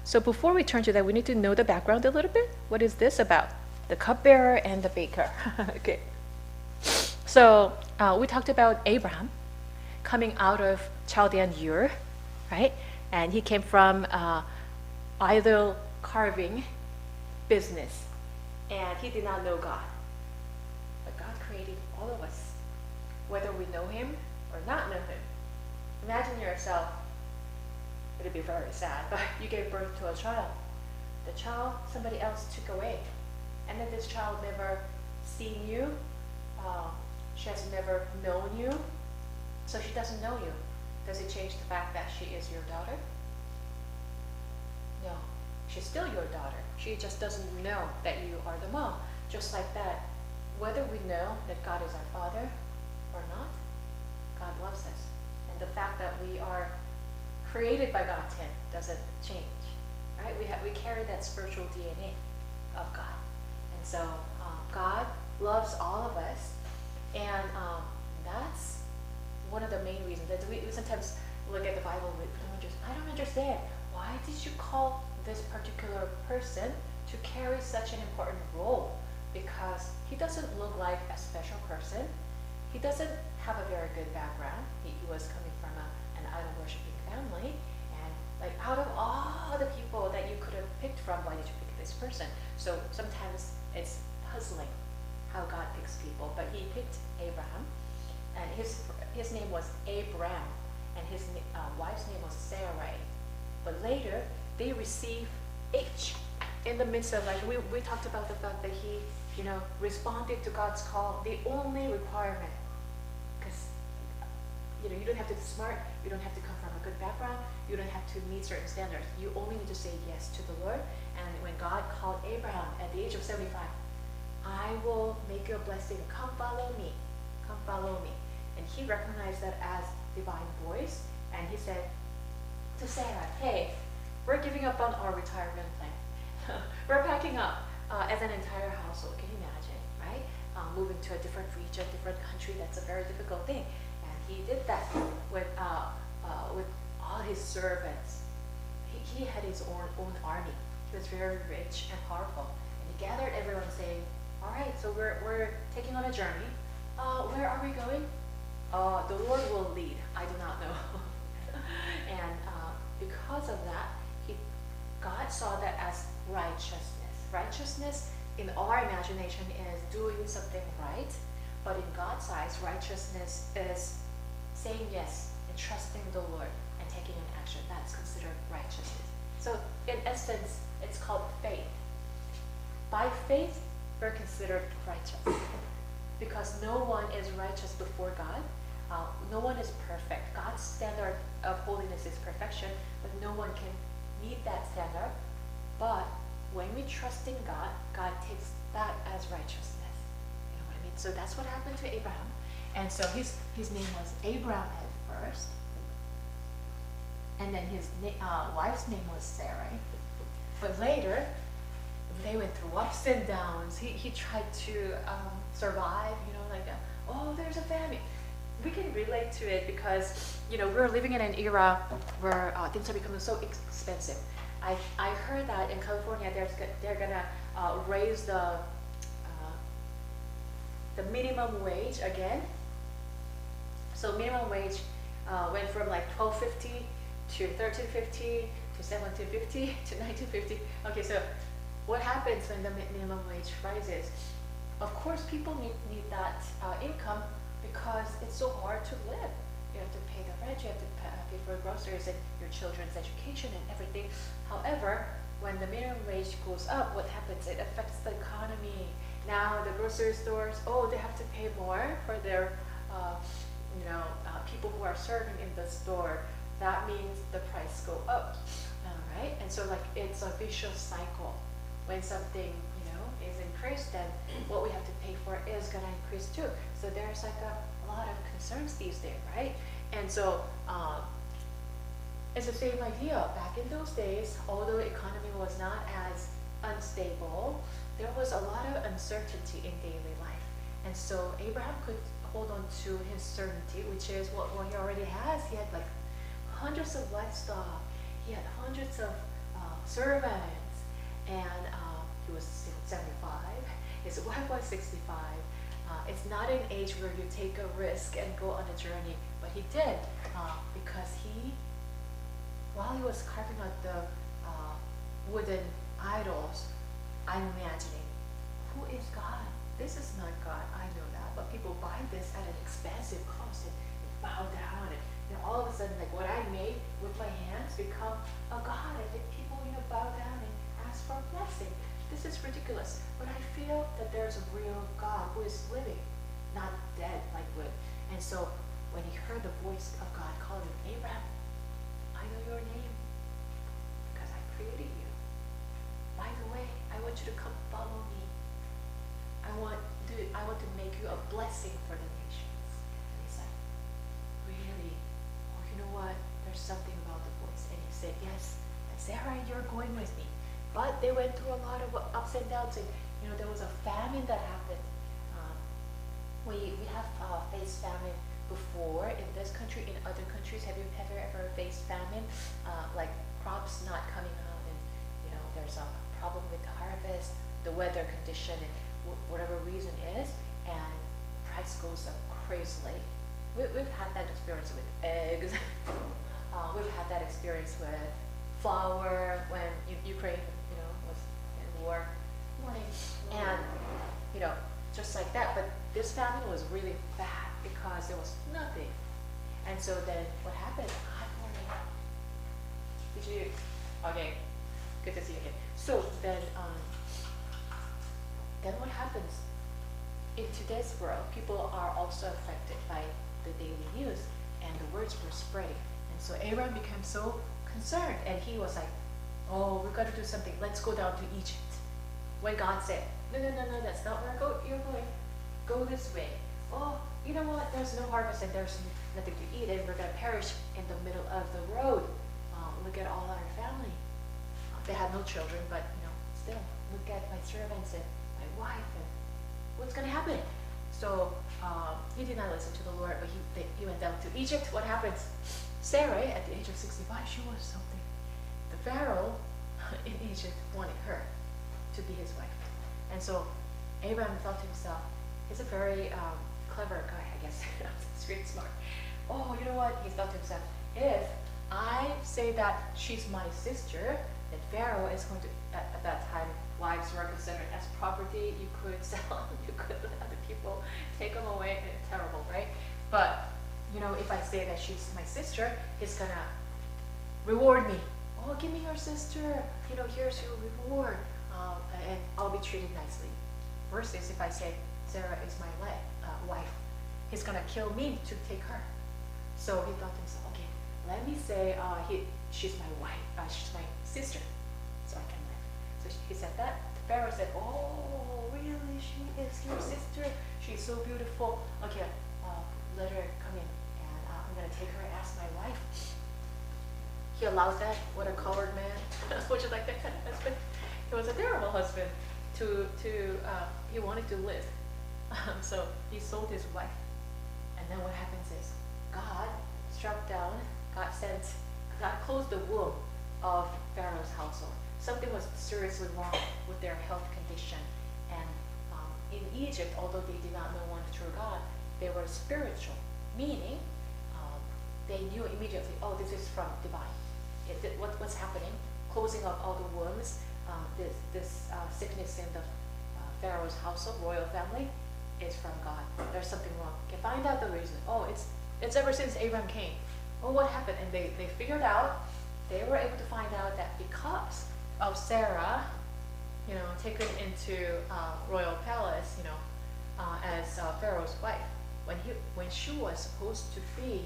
So before we turn to that, we need to know the background a little bit. What is this about? The cupbearer and the baker. Okay. So we talked about Abraham coming out of Chaldean Ur, right? And he came from idol carving business, and he did not know God. But God created all of us, whether we know Him or not know Him. Imagine yourself. It'd be very sad, but you gave birth to a child. The child somebody else took away, and then this child never seen you. She has never known you, so she doesn't know you. Does it change the fact that she is your daughter? No, she's still your daughter. She just doesn't know that you are the mom. Just like that, whether we know that God is our Father or not, God loves us. And the fact that we are created by God's hand doesn't change, right? We carry that spiritual DNA of God. And so God loves all of us, and that's one of the main reasons that we sometimes look at the Bible and I don't understand. Why did you call this particular person to carry such an important role? Because he doesn't look like a special person. He doesn't have a very good background. He was coming from an idol-worshipping family. And like out of all the people that you could have picked from, why did you pick this person? So sometimes it's puzzling how God picks people. But he picked Abraham. And his name was Abram. And his wife's name was Sarai. But later, they receive H in the midst of, like, we talked about the fact that he, responded to God's call, the only requirement. Because, you don't have to be smart, you don't have to come from a good background, you don't have to meet certain standards. You only need to say yes to the Lord. And when God called Abraham at the age of 75, I will make you a blessing, come follow me, come follow me. And he recognized that as divine voice, and he said to Sarah, hey, we're giving up on our retirement plan. We're packing up as an entire household. Can you imagine, right? Moving to a different region, different country, that's a very difficult thing. And he did that with all his servants. He had his own army. He was very rich and powerful. And he gathered everyone saying, all right, so we're taking on a journey. Where are we going? The Lord will lead. I do not know. And because of that, God saw that as righteousness. Righteousness in our imagination is doing something right, but in God's eyes, righteousness is saying yes and trusting the Lord and taking an action. That's considered righteousness. So in essence, it's called faith. By faith, we're considered righteous because no one is righteous before God. No one is perfect. God's standard of holiness is perfection, but no one can meet that standard. But when we trust in God, God takes that as righteousness. You know what I mean? So that's what happened to Abraham. And so his name was Abraham at first. And then his wife's name was Sarai. But later, they went through ups and downs. He tried to survive, oh, there's a famine. We can relate to it because, we're living in an era where things are becoming so expensive. I heard that in California, they're gonna raise the minimum wage again. So minimum wage went from like $12.50 to $13.50 to $17.50 to $19.50. Okay, so what happens when the minimum wage rises? Of course, people need that income because it's so hard to live. You have to pay the rent, you have to pay for groceries and your children's education and everything. However, when the minimum wage goes up, what happens? It affects the economy. Now the grocery stores, they have to pay more for their, people who are serving in the store. That means the price go up, right? And so it's a vicious cycle. When something, is increased, then what we have to pay for is going to increase too. So there's a lot of concerns these days, right? And so it's the same idea. Back in those days, although the economy was not as unstable, there was a lot of uncertainty in daily life. And so Abraham could hold on to his certainty, which is what he already has. He had hundreds of livestock. He had hundreds of servants, and he was 75. His wife was 65. It's not an age where you take a risk and go on a journey, but he did because while he was carving out the wooden idols, I'm imagining, who is God? This is not God, I know that, but people buy this at an expensive cost and bow down, and all of a sudden, like what I made with my hands become a God, and people bow down and ask for a blessing. This is ridiculous, but I feel that there's a real God who is living, not dead like wood. And so when he heard the voice of God calling him, Abraham, I know your name because I created you. By the way, I want you to come follow me. I want to make you a blessing for the nations. And he said, really? Oh, you know what? There's something about the voice. And he said, yes, and Sarah, you're going with me. But they went through a lot of ups and downs, and there was a famine that happened. We have faced famine before in this country. In other countries, have you ever faced famine, like crops not coming out, and there's a problem with the harvest, the weather condition, and whatever reason is, and price goes up crazily. We've had that experience with eggs. We've had that experience with flour when Ukraine was in war. Morning. And just like that, but this famine was really bad because there was nothing. And so then what happened? Hi, morning. Did you? Okay, good to see you again. So then what happens? In today's world, people are also affected by the daily news, and the words were spreading. And so Abraham became so concerned, and he was like, oh, we've got to do something. Let's go down to Egypt. When God said, no, that's not where you're going. Go this way. Oh, you know what? There's no harvest and there's nothing to eat, and we're going to perish in the middle of the road. Look at all our family. They had no children, but still, look at my servants and my wife, and what's going to happen? So he did not listen to the Lord, but he went down to Egypt. What happens? Sarah, at the age of 65, she was something. The Pharaoh in Egypt wanted her to be his wife. And so Abraham thought to himself, he's a very clever guy, I guess. He's really smart. Oh, you know what? He thought to himself, if I say that she's my sister, then Pharaoh is going to, at that time, wives were considered as property. You could sell them, you could let other people take them away. It's terrible, right? But, if I say that she's my sister, he's going to reward me. Oh, give me your sister. Here's your reward. And I'll be treated nicely. Versus if I say Sarah is my wife, he's gonna kill me to take her. So he thought to himself, okay, let me say she's my wife, she's my sister, so I can live. So he said that. The Pharaoh said, oh, really? She is your sister? She's so beautiful. Okay, let her come in, and I'm gonna take her as my wife. He allows that. What a coward man. Would you like that kind of husband? He was a terrible husband. He wanted to live. So he sold his wife. And then what happens is God struck down, God closed the womb of Pharaoh's household. Something was seriously wrong with their health condition. And in Egypt, although they did not know one true God, they were spiritual, meaning they knew immediately, oh, this is from divine. What's happening? Closing of all the wombs, this sickness in the Pharaoh's household, royal family, is from God. There's something wrong. You can find out the reason. Oh, it's ever since Abraham came. Oh, what happened? And they figured out, they were able to find out that because of Sarah, taken into royal palace, as Pharaoh's wife, when she was supposed to be,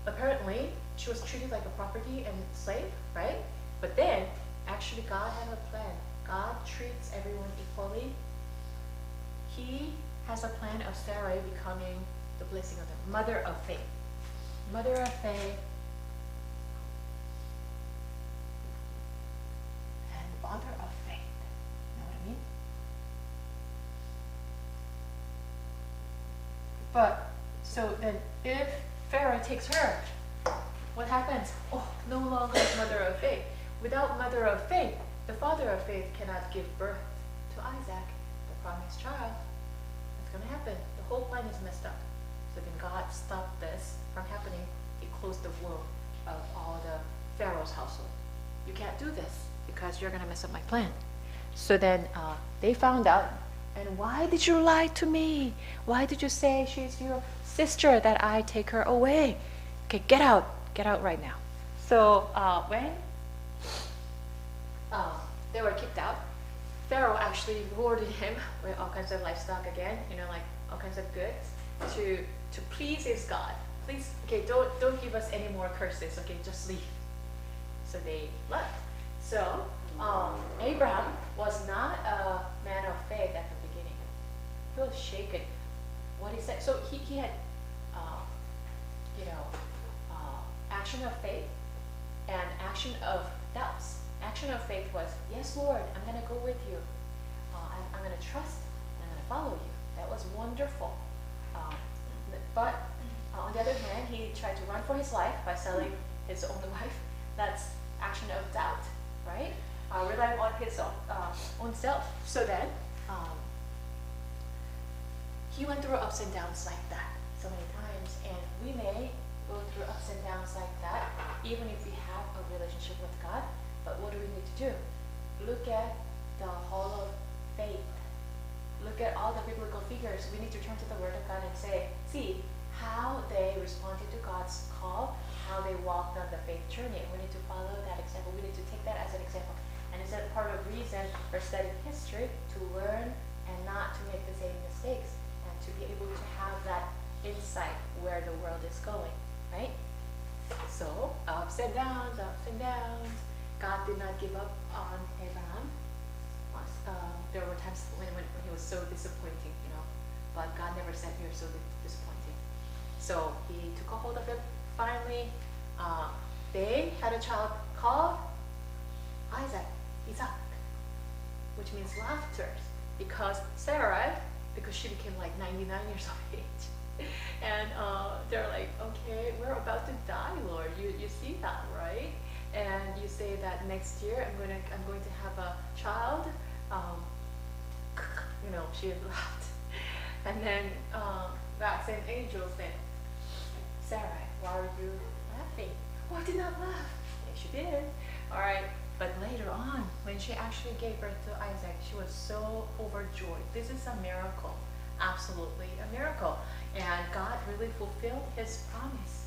apparently she was treated like a property and slave, right? But then, actually God had a plan. God treats everyone equally. He has a plan of Sarah becoming the blessing of the mother of faith. Mother of faith. And father of faith. You know what I mean? But, so then if Pharaoh takes her, what happens? Oh, no longer mother of faith. Without mother of faith, the father of faith cannot give birth to Isaac, the promised child. What's going to happen? The whole plan is messed up. So then God stopped this from happening. He closed the womb of all the Pharaoh's household. You can't do this because you're going to mess up my plan. So then they found out. And why did you lie to me? Why did you say she's your sister, that I take her away? Okay, get out. Get out right now. So when they were kicked out, Pharaoh actually rewarded him with all kinds of livestock again, like all kinds of goods to please his God. Please, okay, don't give us any more curses. Okay, just leave. So they left. So Abraham was not a man of faith at the beginning. He was shaken. What he said. So he had, action of faith and action of doubts. Action of faith was, yes, Lord, I'm going to go with you. I'm going to trust. I'm going to follow you. That was wonderful. But on the other hand, he tried to run for his life by selling his own wife. That's action of doubt, right? Relying on his own self. So then, he went through ups and downs like that so many times, and we may go through ups and downs like that, even if we have a relationship with God. But what do we need to do? Look at the Hall of Faith. Look at all the biblical figures. We need to turn to the Word of God and see how they responded to God's call, how they walked on the faith journey. We need to follow that example. We need to take that as an example. And is that part of reason for studying history, to learn and not to make the same mistakes, and to be able to have that insight where the world is going, right? So, ups and downs, God did not give up on Abraham. There were times when he was so disappointing, but God never said you're so disappointing. So he took a hold of it. Finally, they had a child called Isaac, which means laughter, because Sarah, because she became like 99 years of age. And they're like, okay, we're about to die, Lord. You see that, right? And you say that next year I'm going to have a child. She laughed. And then that same angel said, Sarah, why are you laughing? Oh, I did not laugh. Yes, she did. All right. But later on, when she actually gave birth to Isaac, she was so overjoyed. This is a miracle. Absolutely a miracle. And God really fulfilled his promise.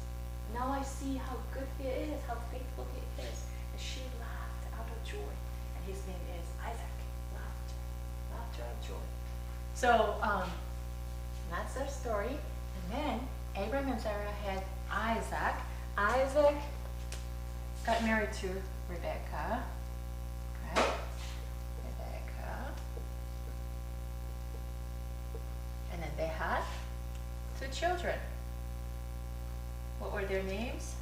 Now I see how good he is, how faithful he is. And she laughed out of joy. And his name is Isaac. Laughter of joy. So that's their story. And then Abraham and Sarah had Isaac. Isaac got married to Rebecca. Okay. Rebecca. And then they had 2 children. What were their names?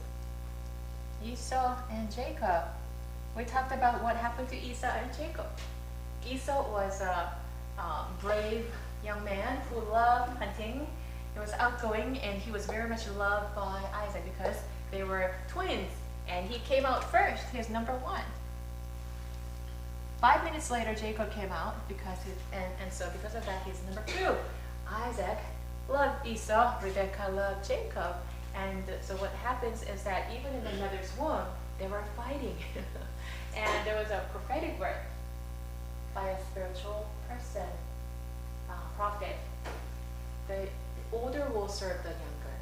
Esau and Jacob. We talked about what happened to Esau and Jacob. Esau was a brave young man who loved hunting. He was outgoing, and he was very much loved by Isaac because they were twins, and he came out first. He was number 1. 5 minutes later, Jacob came out because so because of that, he's number 2. Isaac loved Esau, Rebecca loved Jacob. And so what happens is that even in the mother's womb, they were fighting. And there was a prophetic word by a spiritual person, prophet. The older will serve the younger.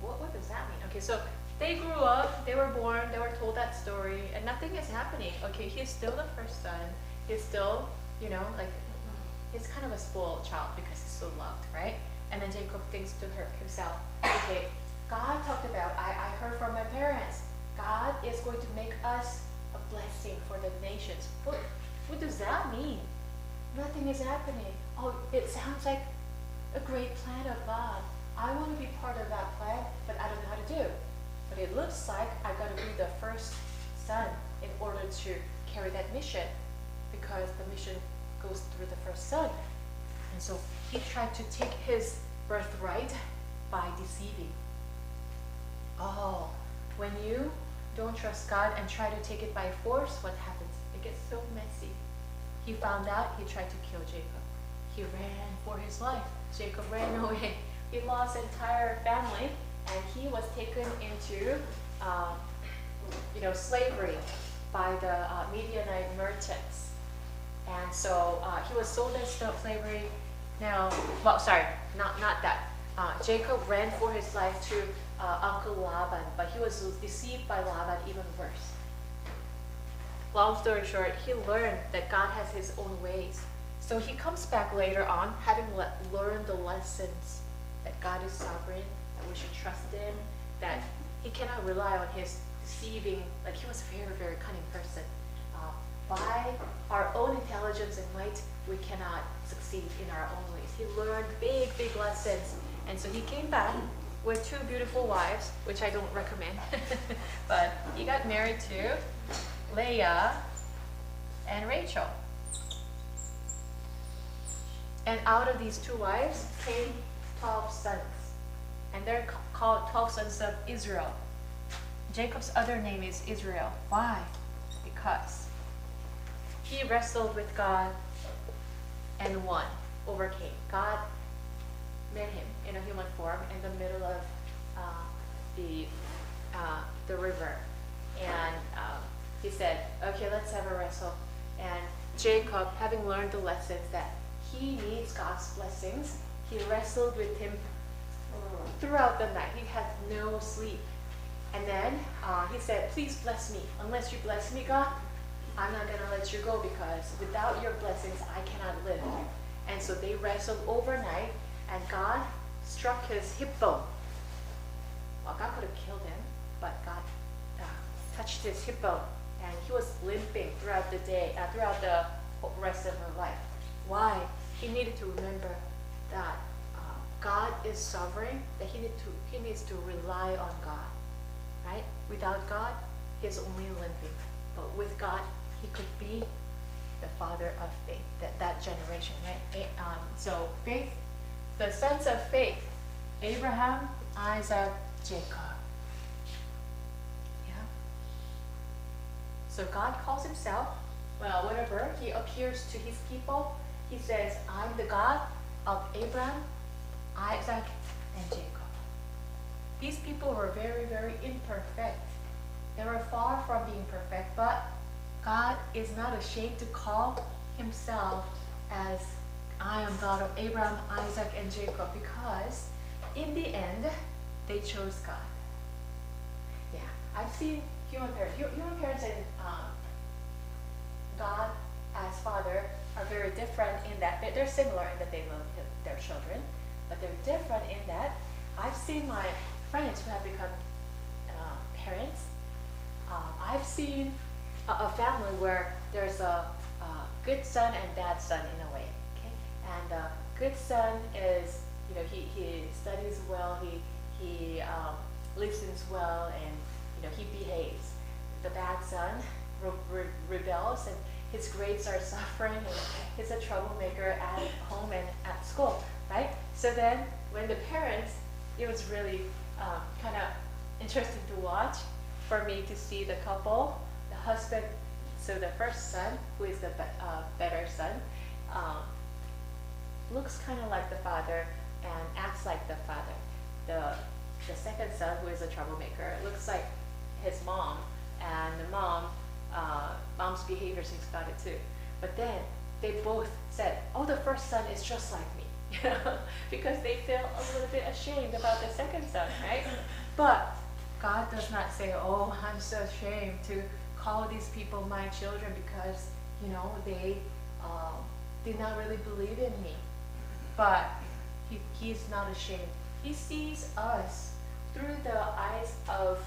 What does that mean? Okay, so they grew up, they were born, they were told that story, and nothing is happening. Okay, he's still the first son. He's still, he's kind of a spoiled child because he's so loved, right? And then Jacob thinks to himself, okay, God talked about, I heard from my parents, God is going to make us a blessing for the nations. What does that mean? Nothing is happening. Oh, it sounds like a great plan of God. I want to be part of that plan, but I don't know how to do. But it looks like I've got to be the first son in order to carry that mission, because the mission goes through the first son. And so he tried to take his birthright by deceiving. Oh, don't trust God and try to take it by force, what happens? It gets so messy. He found out, he tried to kill Jacob. He ran for his life. Jacob ran away. He lost entire family, and he was taken into slavery by the Midianite merchants. And so he was sold into slavery. Now, well, sorry, not that. Jacob ran for his life to Uncle Laban, but he was deceived by Laban even worse. Long story short, he learned that God has his own ways. So he comes back later on, having learned the lessons that God is sovereign, that we should trust him, that he cannot rely on his deceiving, like he was a very, very cunning person. By our own intelligence and might, we cannot succeed in our own ways. He learned big, big lessons. And so he came back with 2 beautiful wives, which I don't recommend. But he got married to Leah and Rachel. And out of these 2 wives came 12 sons. And they're called 12 sons of Israel. Jacob's other name is Israel. Why? Because he wrestled with God and won, overcame. God met him in a human form in the middle of the river. And he said, okay, let's have a wrestle. And Jacob, having learned the lessons that he needs God's blessings, he wrestled with him throughout the night. He had no sleep. And then he said, please bless me. Unless you bless me, God, I'm not going to let you go, because without your blessings, I cannot live. And so they wrestled overnight, and God struck his hip bone. Well, God could have killed him, but God touched his hip bone, and he was limping throughout the day, throughout the rest of her life. Why? He needed to remember that God is sovereign, that he needs to rely on God, right? Without God, he's only limping. But with God, he could be the father of faith, that generation, right? So faith, the sons of faith, Abraham, Isaac, Jacob. Yeah. So God calls himself, well, whatever, he appears to his people. He says, I'm the God of Abraham, Isaac, and Jacob. These people were very, very imperfect. They were far from being perfect, but God is not ashamed to call himself as I am God of Abraham, Isaac, and Jacob, because in the end, they chose God. Yeah, I've seen human parents. Human parents and God as Father are very different in that they're similar in that they love their children, but they're different in that I've seen my friends who have become parents. I've seen a family where there's a good son and bad son in a way. Okay, and the good son is, he studies well, he listens well, and he behaves. The bad son rebels, and his grades are suffering, and he's a troublemaker at home and at school, right? So then, when the parents, it was really kind of interesting to watch for me to see the couple, the husband. So the first son, who is the better son, looks kind of like the father and acts like the father. The second son, who is a troublemaker, looks like his mom, and the mom's behavior seems got it too. But then they both said, "Oh, the first son is just like me," because they feel a little bit ashamed about the second son, right? But God does not say, "Oh, I'm so ashamed to call these people my children because they did not really believe in me." But he's not ashamed. He sees us through the eyes of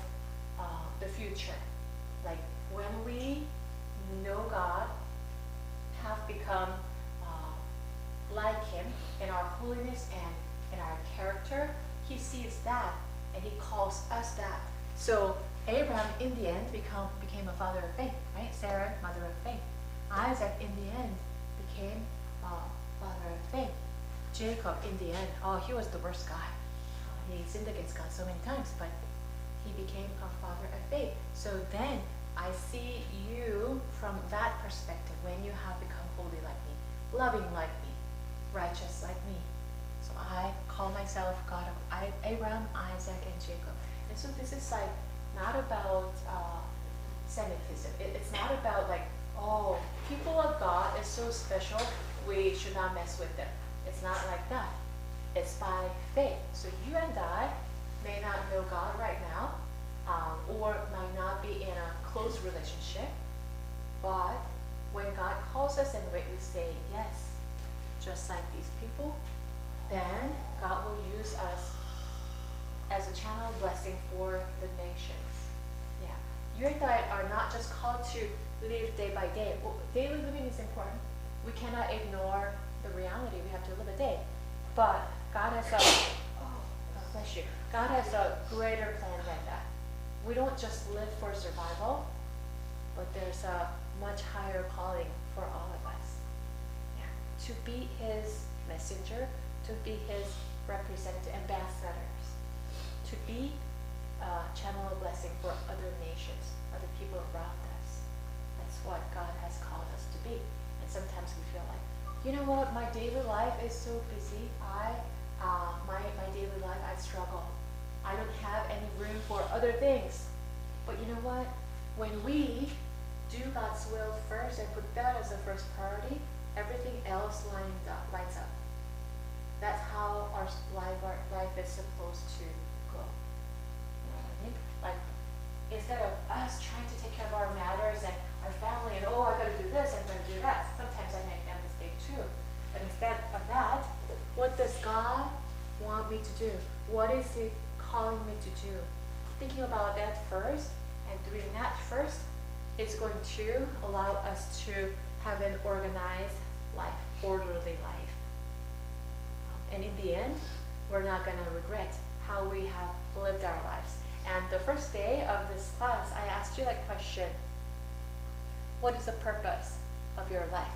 the future. Like when we know God, have become like Him in our holiness and in our character, He sees that and He calls us that. So Abraham, in the end, became a father of faith, right? Sarah, mother of faith. Isaac, in the end, became father of faith. Jacob, in the end, he was the worst guy. He sinned against God so many times, but he became a father of faith. So then I see you from that perspective when you have become holy like me, loving like me, righteous like me. So I call myself God of Abraham, Isaac, and Jacob. And so this is like not about Semitism. It's not about like, oh, people of God is so special, we should not mess with them. It's not like that. It's by faith. So you and I may not know God right now, or might not be in a close relationship, but when God calls us and we say yes, just like these people, then God will use us as a channel of blessing for the nations. Yeah, you and I are not just called to live day by day. Well, daily living is important. We cannot ignore the reality. We have to live a day. But God has God bless you. God has a greater plan than that. We don't just live for survival, but there's a much higher calling for all of us. Yeah. To be His messenger, to be His representative, ambassadors, to be a channel of blessing for other nations, other people around us. That's what God has called us to be. And sometimes we feel like, you know what, my daily life is so busy. My daily life, I struggle. I don't have any room for other things. But you know what? When we do God's will first and put that as the first priority, everything else lines up. That's how our life is supposed to go. You know what I mean? Like, instead of us trying to take care of our matters and our family and, oh, I gotta do this, I'm gonna do that. Sometimes I make that mistake too. But instead of that, what does God want me to do? What is He calling me to do? Thinking about that first and doing that first is going to allow us to have an organized life, orderly life. And in the end, we're not going to regret how we have lived our lives. And the first day of this class, I asked you that question, what is the purpose of your life?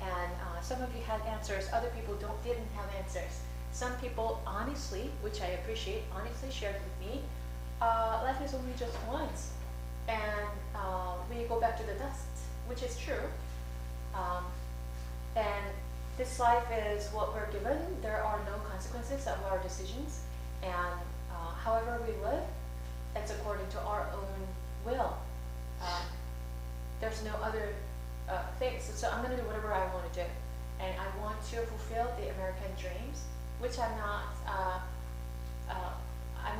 And some of you had answers, other people didn't have answers. Some people honestly, which I appreciate, honestly shared with me, life is only just once. And we go back to the dust, which is true. And this life is what we're given. There are no consequences of our decisions. And however we live, it's according to our own will. There's no other things. So I'm going to do whatever I want to do. And I want to fulfill the American dreams, which I'm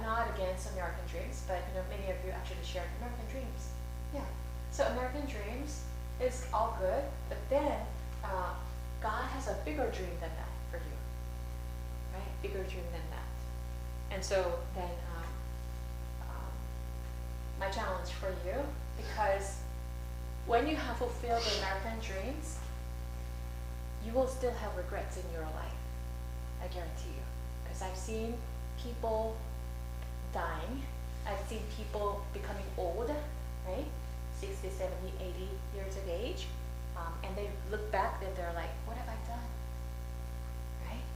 not against American dreams, but you know, many of you actually shared American dreams. Yeah. So American dreams is all good, but then God has a bigger dream than that for you, right? Bigger dream than that. And so then my challenge for you, because when you have fulfilled the American dreams, you will still have regrets in your life. I guarantee you. Because I've seen people dying. I've seen people becoming old, right? 60, 70, 80 years of age. And they look back and they're like, what have I done? Right?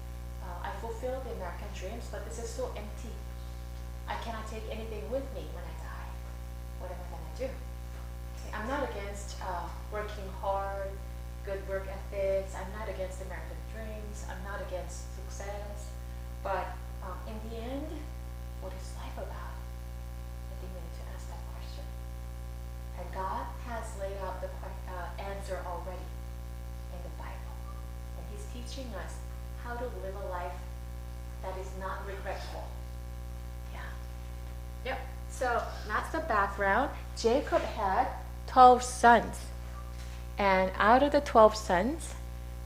I fulfilled the American dreams, but this is so empty. I cannot take anything with me when I die. What am I going to do? See, I'm not against working hard, good work ethics. I'm not against American dreams. I'm not against success. But in the end, what is life about? I think we need to ask that question. And God has laid out the answer already in the Bible. And He's teaching us how to live a life that is not regretful. Yeah. Yep. So that's the background. Jacob had 12 sons. And out of the 12 sons,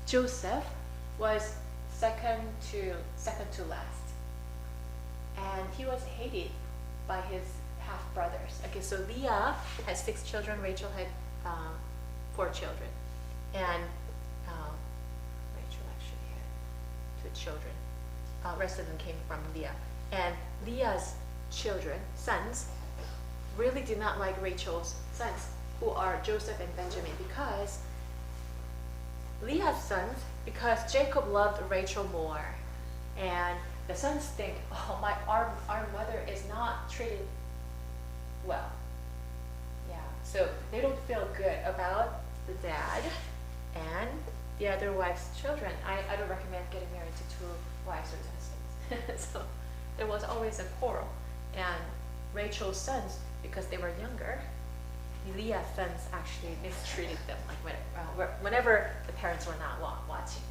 Joseph was second to last. And he was hated by his half-brothers. Okay, so Leah had 6 children, Rachel had 4 children. And Rachel actually had 2 children. Rest of them came from Leah. And Leah's sons, really did not like Rachel's sons, who are Joseph and Benjamin, because Leah's sons, because Jacob loved Rachel more. And the sons think, oh, our mother is not treated well. Yeah, so they don't feel good about the dad and the other wife's children. I don't recommend getting married to two wives or husbands. So there was always a quarrel. And Rachel's sons, because they were younger, Leah's sons actually mistreated them, like whenever the parents were not watching.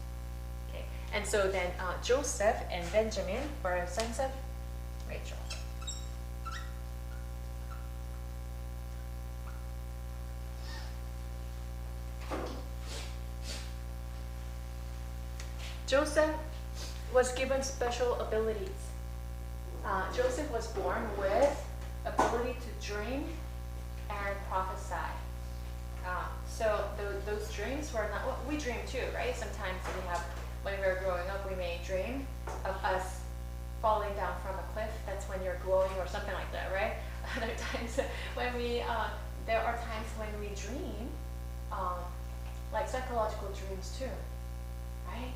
Okay, and so then Joseph and Benjamin were sons of Rachel. Joseph was given special abilities. Joseph was born with ability to dream and prophesy. So those dreams were not, well, we dream too, right? Sometimes when we're growing up, we may dream of us falling down from a cliff. That's when you're glowing or something like that, right? Other times when there are times when we dream, like psychological dreams too, right?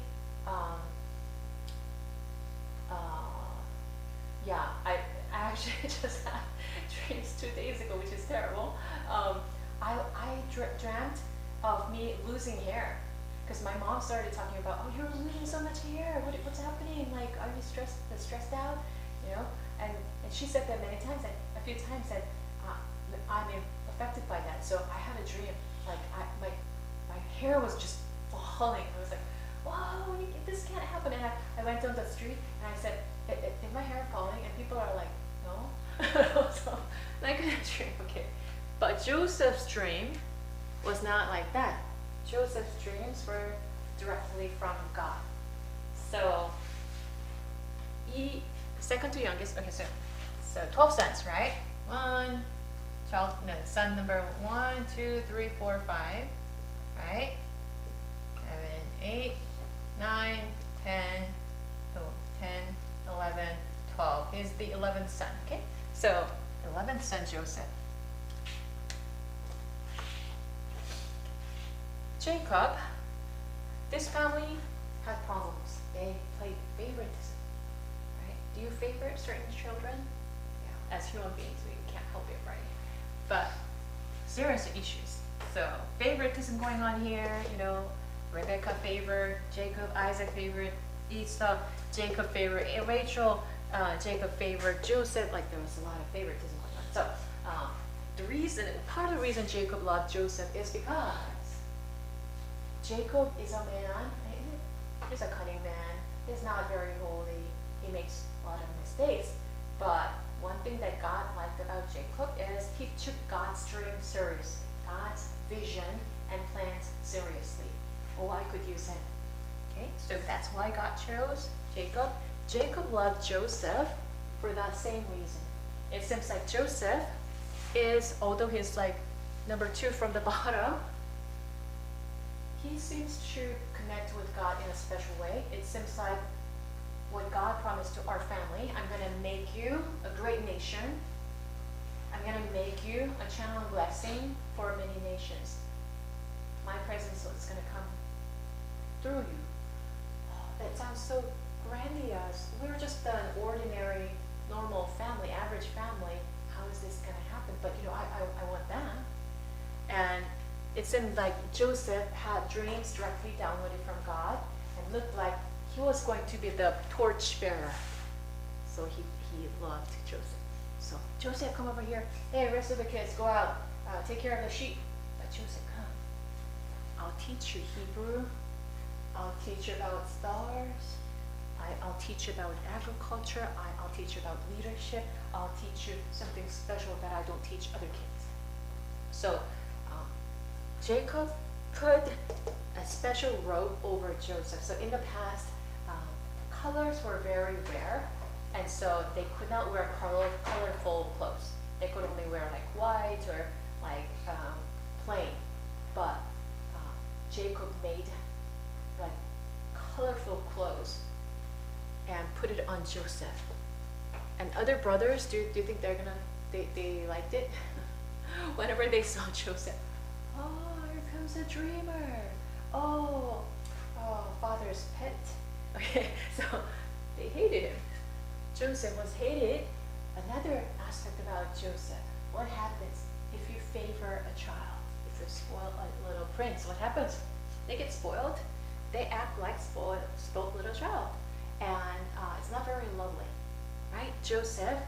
Yeah, I actually just had dreams 2 days ago, which is terrible. I dreamt of me losing hair because my mom started talking about, oh, you're losing so much hair. What's happening? Like, are you stressed out? You know, and she said that many times, and a few times that I'm affected by that. So I had a dream, like my hair was just falling. I was like, whoa, this can't happen. And I went down the street and I said, is my hair falling? And people are like, no. So I couldn't dream, okay. But Joseph's dream was not like that. Joseph's dreams were directly from God. So second to youngest, okay, so 12 sons, right? Son number 1, 2, 3, 4, 5, right? 7, 8, 9, 10, 11, 12. He's the 11th son, okay? So 11th son, Joseph. Jacob, this family had problems. They played favoritism, right? Do you favorite certain children? Yeah, as human beings, we can't help it, right? But serious issues. So favoritism going on here, you know, Rebecca favored Jacob, Isaac favored Esau, Jacob favored Rachel, Jacob favored Joseph. Like there was a lot of favoritism going on. So part of the reason Jacob loved Joseph is because Jacob is a man, he's a cunning man, he's not very holy, he makes a lot of mistakes. But one thing that God liked about Jacob is he took God's dream seriously, God's vision and plans seriously. Oh, I could use it. Okay, so that's why God chose Jacob. Jacob loved Joseph for that same reason. It seems like Joseph is, although he's like number 2 from the bottom, he seems to connect with God in a special way. It seems like what God promised to our family, I'm going to make you a great nation. I'm going to make you a channel of blessing for many nations. My presence is going to come through you. Oh, that sounds so grandiose. We're just an ordinary, normal family, average family. How is this going to happen? But you know, I want that. And it seemed like Joseph had dreams directly downloaded from God and looked like he was going to be the torch bearer. So he loved Joseph. So Joseph, come over here. Hey, rest of the kids, go out. Take care of the sheep. But Joseph, come. I'll teach you Hebrew. I'll teach you about stars. I'll teach you about agriculture. I'll teach you about leadership. I'll teach you something special that I don't teach other kids. So Jacob put a special robe over Joseph. So in the past, colors were very rare, and so they could not wear colorful clothes. They could only wear like white or like plain. But Jacob made like colorful clothes and put it on Joseph. And other brothers, do you think they liked it? Whenever they saw Joseph, oh, here comes a dreamer. Oh, father's pet. Okay, so they hated him. Joseph was hated. Another aspect about Joseph, what happens if you favor a child? If you spoil a little prince, what happens? They get spoiled. They act like spoiled little child. And it's not very lovely, right? Joseph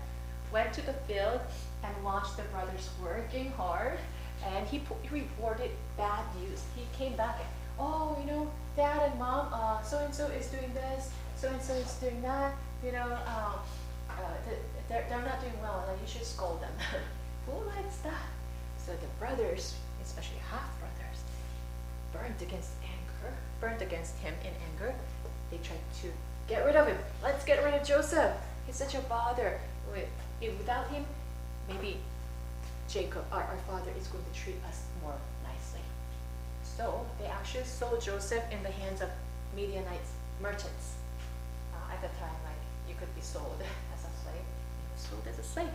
went to the field and watched the brothers working hard, and he reported bad news. He came back and, oh, Dad and Mom, so-and-so is doing this, so-and-so is doing that, they're not doing well, like you should scold them. Who likes that? So the brothers, especially half-brothers, burned against him in anger. They tried to get rid of him. Let's get rid of Joseph. He's such a bother. Without him, maybe Jacob, our father, is going to treat us more nicely. So they actually sold Joseph in the hands of Midianite merchants. At the time, like, you could be sold as a slave. He was sold as a slave.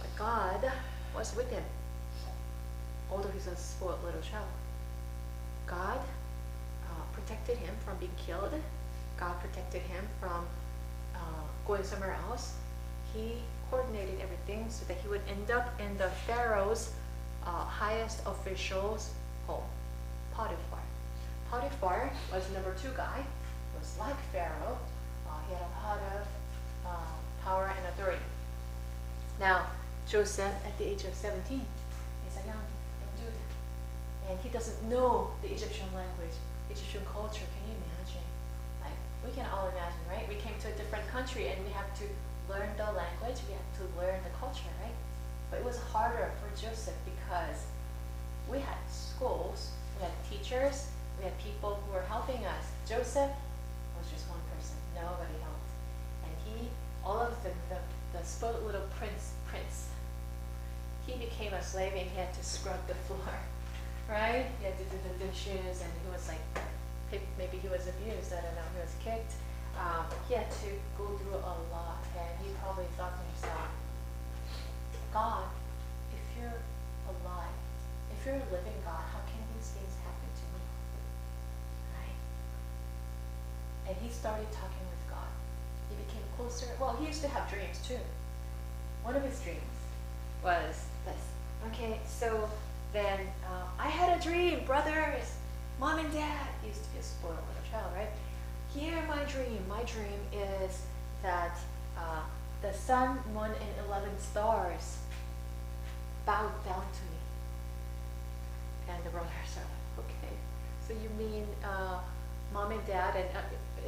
But God was with him, although he's a spoiled little child. God protected him from being killed. God protected him from going somewhere else. He coordinated everything so that he would end up in the Pharaoh's highest official's home, Potiphar. Potiphar was number 2 guy. He was like Pharaoh. He had a lot of power and authority. Now, Joseph, at the age of 17, is a young dude. And he doesn't know the Egyptian language, Egyptian culture. Can you imagine? Like, we can all imagine, right? We came to a different country and we have to learn the language, we have to learn the culture, right? But it was harder for Joseph because we had schools, we had teachers, we had people who were helping us. Joseph was just one person, nobody helped. And all of the spoiled little prince, he became a slave and he had to scrub the floor, right? He had to do the dishes, and he was like, maybe he was abused, I don't know, he was kicked. He had to go through a lot, and he probably thought to himself, God, if you're alive, if you're a living God, how can these things happen to me? Right? And he started talking with God. He became closer. Well, he used to have dreams too. One of his dreams was this. Okay, so then I had a dream, brothers, Mom and Dad. He used to be a spoiled little child, right? Hear my dream. My dream is that the sun, moon, and 11 stars bowed down to me. And the brothers are like, okay. So you mean Mom and Dad, and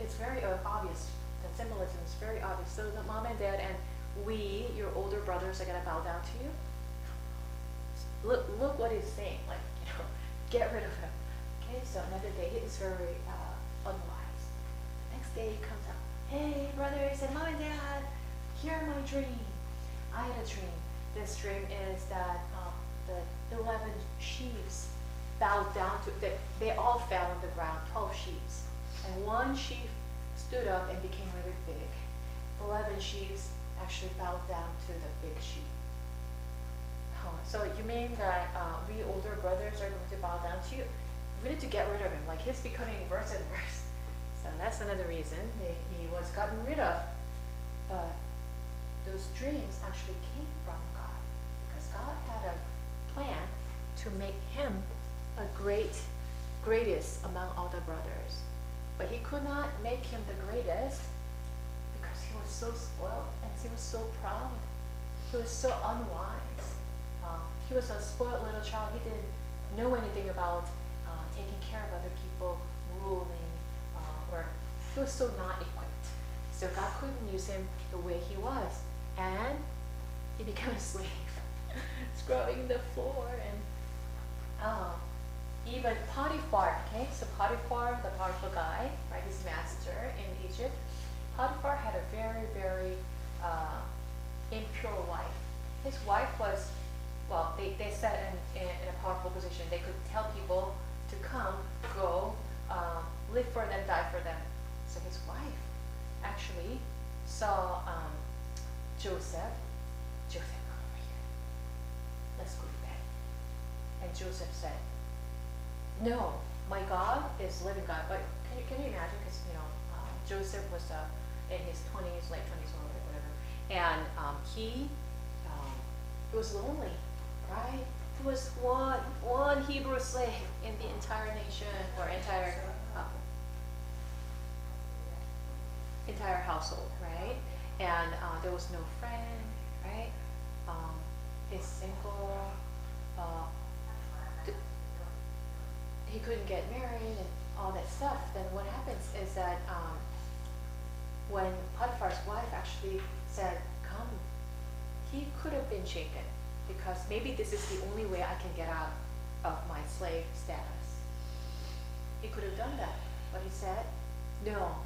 it's very obvious. The symbolism is very obvious. So the Mom and Dad and we, your older brothers, are going to bow down to you? Look what he's saying. Like, get rid of him. Okay, so another day, he is very unwise. Next day he comes out, hey brothers and Mom and Dad, hear my dream. I had a dream. This dream is that the 11 sheaves bowed down to, they all fell on the ground, 12 sheaves. And one sheaf stood up and became really big. 11 sheaves actually bowed down to the big sheep. So you mean that we older brothers are going to bow down to you? We need to get rid of him. Like, he's becoming worse and worse. So that's another reason he was gotten rid of. But those dreams actually came from God, because God had a plan to make him a greatest among all the brothers. But he could not make him the greatest because he was so spoiled and he was so proud. He was so unwise. He was a spoiled little child. He didn't know anything about taking care of other people, ruling, or he was so not equipped. So God couldn't use him the way he was. And he became a slave, scrubbing the floor. And even Potiphar, okay? So Potiphar, the powerful guy, right, his master in Egypt, Potiphar had a very, very impure wife. His wife was, well, they sat in a powerful position. They could tell people to come, go, live for them, die for them. So his wife actually saw Joseph, come over here. Let's go to bed. And Joseph said, no, my God is living God. But can you imagine? Because Joseph was in his 20s, late 20s or whatever, and he He was lonely, right? He was one Hebrew slave in the entire nation or entire household, right? And there was no friend, right? He's single. Uh, he couldn't get married and all that stuff. Then what happens is that when Potiphar's wife actually said, "Come," he could have been shaken because maybe this is the only way I can get out of my slave status. He could have done that, but he said, "No,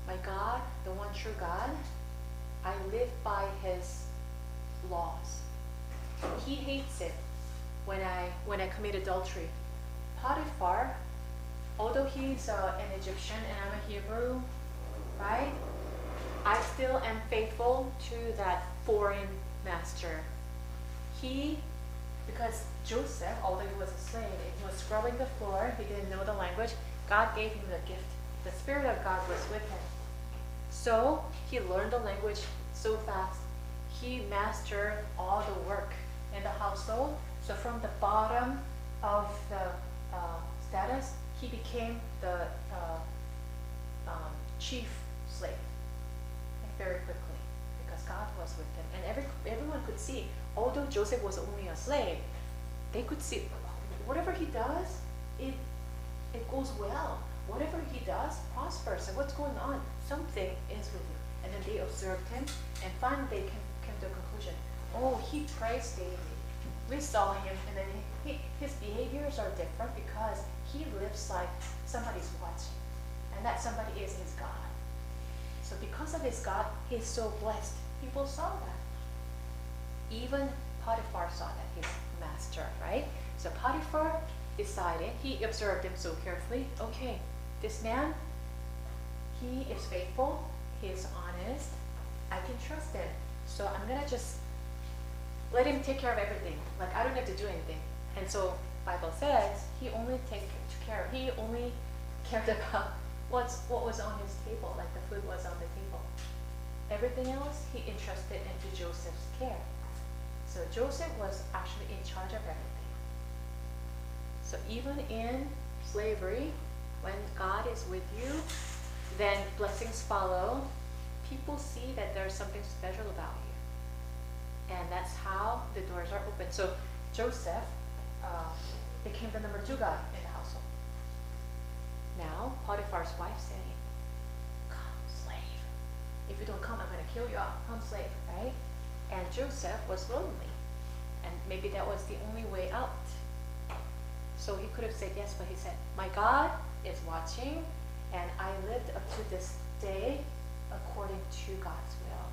my God, the one true God, I live by His laws. He hates it when I commit adultery." Potiphar, although he's an Egyptian and I'm a Hebrew, right? I still am faithful to that foreign master. Because Joseph, although he was a slave, he was scrubbing the floor, he didn't know the language, God gave him the gift. The Spirit of God was with him. So he learned the language so fast. He mastered all the work in the household. So from the bottom of the status, he became the chief slave very quickly because God was with him. And everyone could see, although Joseph was only a slave, they could see whatever he does, it goes well. Whatever he does prospers. And what's going on? Something is with him. And then they observed him, and finally they came to a conclusion. Oh, he prays daily. We saw him, and then his behaviors are different because he lives like somebody's watching. And that somebody is his God. So because of his God, he's so blessed. People saw that. Even Potiphar saw that, his master, right? So Potiphar decided, he observed him so carefully. Okay, this man, he is faithful, he is honest, I can trust him. So I'm gonna just let him take care of everything. Like I don't have to do anything. And so Bible says he only cared about what was on his table, like the food was on the table. Everything else he entrusted into Joseph's care. So Joseph was actually in charge of everything. So even in slavery, when God is with you, then blessings follow. People see that there's something special about you. And that's how the doors are open. So Joseph became the number 2 guy in the household. Now Potiphar's wife saying, "Come, slave. If you don't come, I'm going to kill you off. Come, slave," right? And Joseph was lonely. And maybe that was the only way out. So he could have said yes, but he said, "My God is watching, and I lived up to this day according to God's will.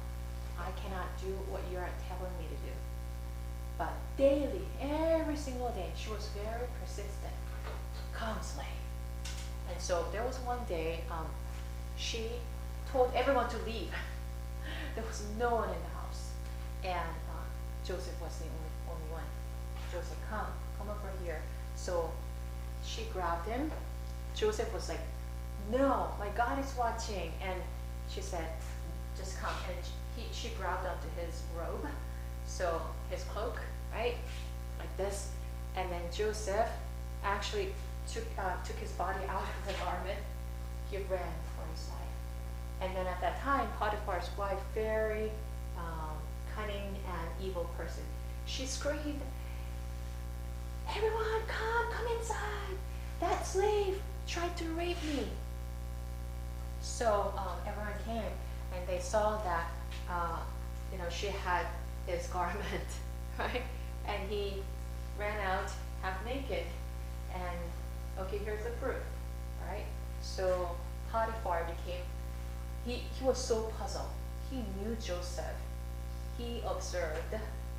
I cannot do what you are telling me to do." But daily, every single day, she was very persistent. "Come, slave." And so there was one day, she told everyone to leave. There was no one in the house. And Joseph was the only one. Joseph, come over here. So she grabbed him. Joseph was like, "No, my God is watching." And she said, "Just come." And she grabbed onto his robe, so his cloak, right? Like this. And then Joseph actually took his body out of the garment. He ran for his life. And then at that time, Potiphar's wife, very cunning and evil person, she screamed, "Everyone, come inside! That slave tried to rape me." So everyone came, and they saw that she had his garment, right? And he ran out half naked, and okay, here's the proof, right? So Potiphar he was so puzzled. He knew Joseph. He observed.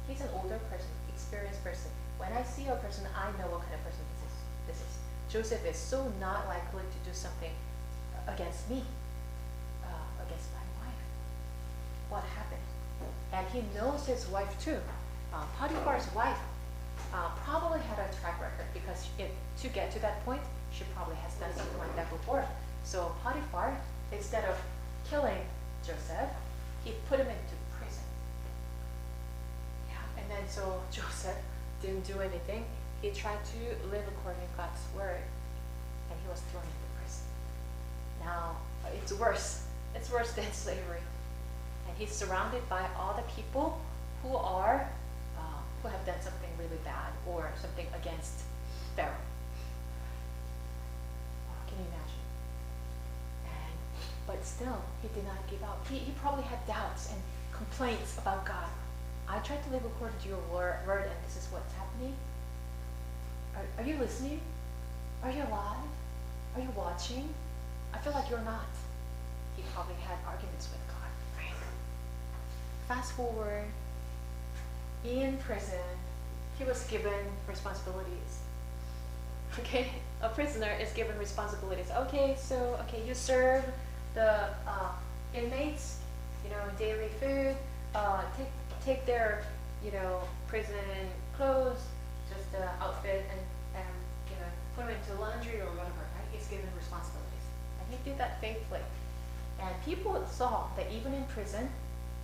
He's an older person, experienced person. When I see a person, I know what kind of person this is. Joseph is so not likely to do something against me, against my wife. What happened? And he knows his wife too. Potiphar's wife probably had a track record because to get to that point, she probably has done something like that before. So Potiphar, instead of killing Joseph, he put him into prison. Yeah, and then And so Joseph didn't do anything. He tried to live according to God's word, and he was thrown into prison. Now, it's worse. It's worse than slavery. And he's surrounded by all the people who have done something really bad or something against Pharaoh. Can you imagine? But still, he did not give up. He probably had doubts and complaints about God. I tried to live according to your word, and this is what's happening. Are you listening? Are you alive? Are you watching? I feel like you're not. He probably had arguments with God, right? Fast forward, in prison, he was given responsibilities. Okay, a prisoner is given responsibilities. Okay, you serve the inmates, daily food, take their, prison clothes, just outfit and put them into laundry or whatever, right? He's given responsibilities. And he did that faithfully. And people saw that even in prison,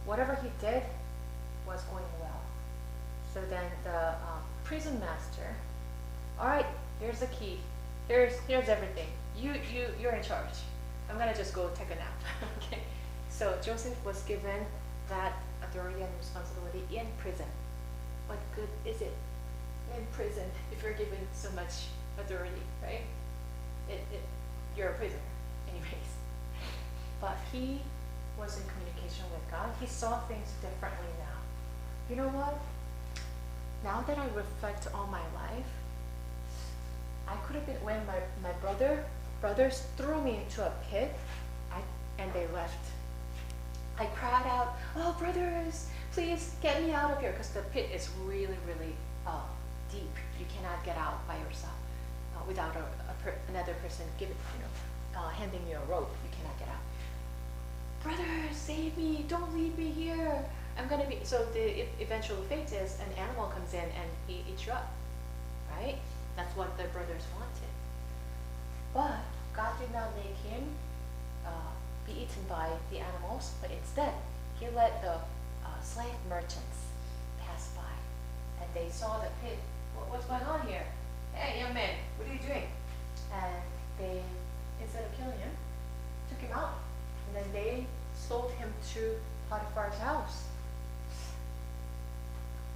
whatever he did was going well. So then the prison master, all right, here's the key. Here's everything. You're in charge. I'm gonna just go take a nap. Okay. So Joseph was given that authority and responsibility in prison. What good is it in prison if you're given so much authority, right? You're a prisoner, anyways. But he was in communication with God. He saw things differently now. You know what? Now that I reflect on my life, I could have been, when my brothers threw me into a pit, and they left. I cried out, "Oh, brothers, please get me out of here," because the pit is really, really deep. You cannot get out by yourself without another person handing you a rope. You cannot get out. Brothers, save me! Don't leave me here. I'm gonna be. So the eventual fate is an animal comes in and he eats you up, right? That's what the brothers wanted. But God did not make him be eaten by the animals, but instead he let the slave merchants pass by, and they saw the pit. What's going on here? Hey, young man, what are you doing? And they, instead of killing him, took him out, and then they sold him to Potiphar's house.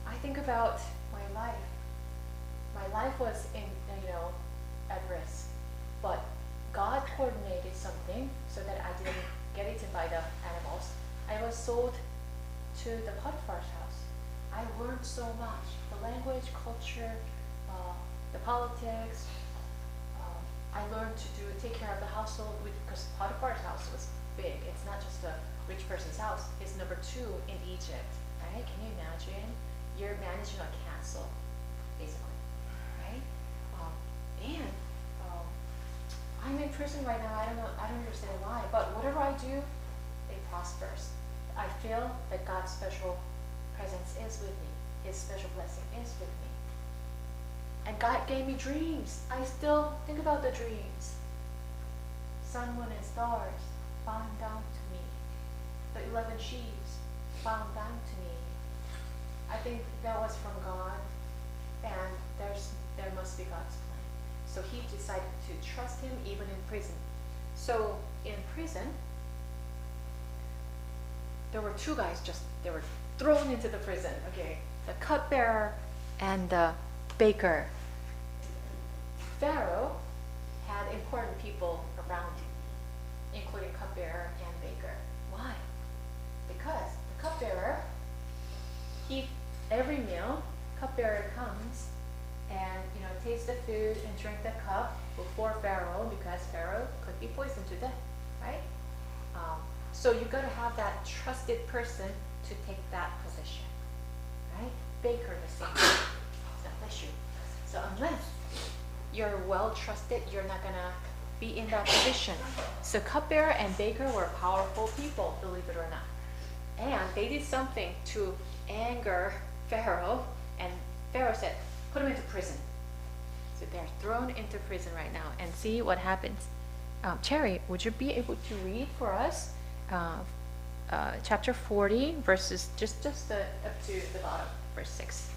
I think about my life. My life was at risk, but God coordinated something so that I didn't get eaten by the animals. I was sold to the Potiphar's house. I learned so much: the language, culture, the politics. I learned to take care of the household because Potiphar's house was big. It's not just a rich person's house. It's number 2 in Egypt, right? Can you imagine? You're managing a castle, basically, right? I'm in prison right now. I don't understand why, but whatever I do, it prospers. I feel that God's special presence is with me. His special blessing is with me. And God gave me dreams. I still think about the dreams. Sun, moon, and stars bound down to me. The 11 sheaves bound down to me. I think that was from God, and there must be God's plan. So he decided to trust him even in prison. So in prison, there were 2 guys they were thrown into the prison, okay? The cupbearer and the baker. Pharaoh had important people around him, including cupbearer and baker. Why? Because the cupbearer, every meal, cupbearer comes and taste the food and drink the cup before Pharaoh, because Pharaoh could be poisoned to death, right? So you got to have that trusted person to take that position, right? Baker, the same. So bless you. So unless you're well trusted, you're not gonna be in that position. So cupbearer and baker were powerful people, believe it or not, and they did something to anger Pharaoh, and Pharaoh said, "Put him into prison." So they're thrown into prison right now, and see what happens. Cherry, would you be able to read for us chapter 40, verses just up to the bottom, verse 6.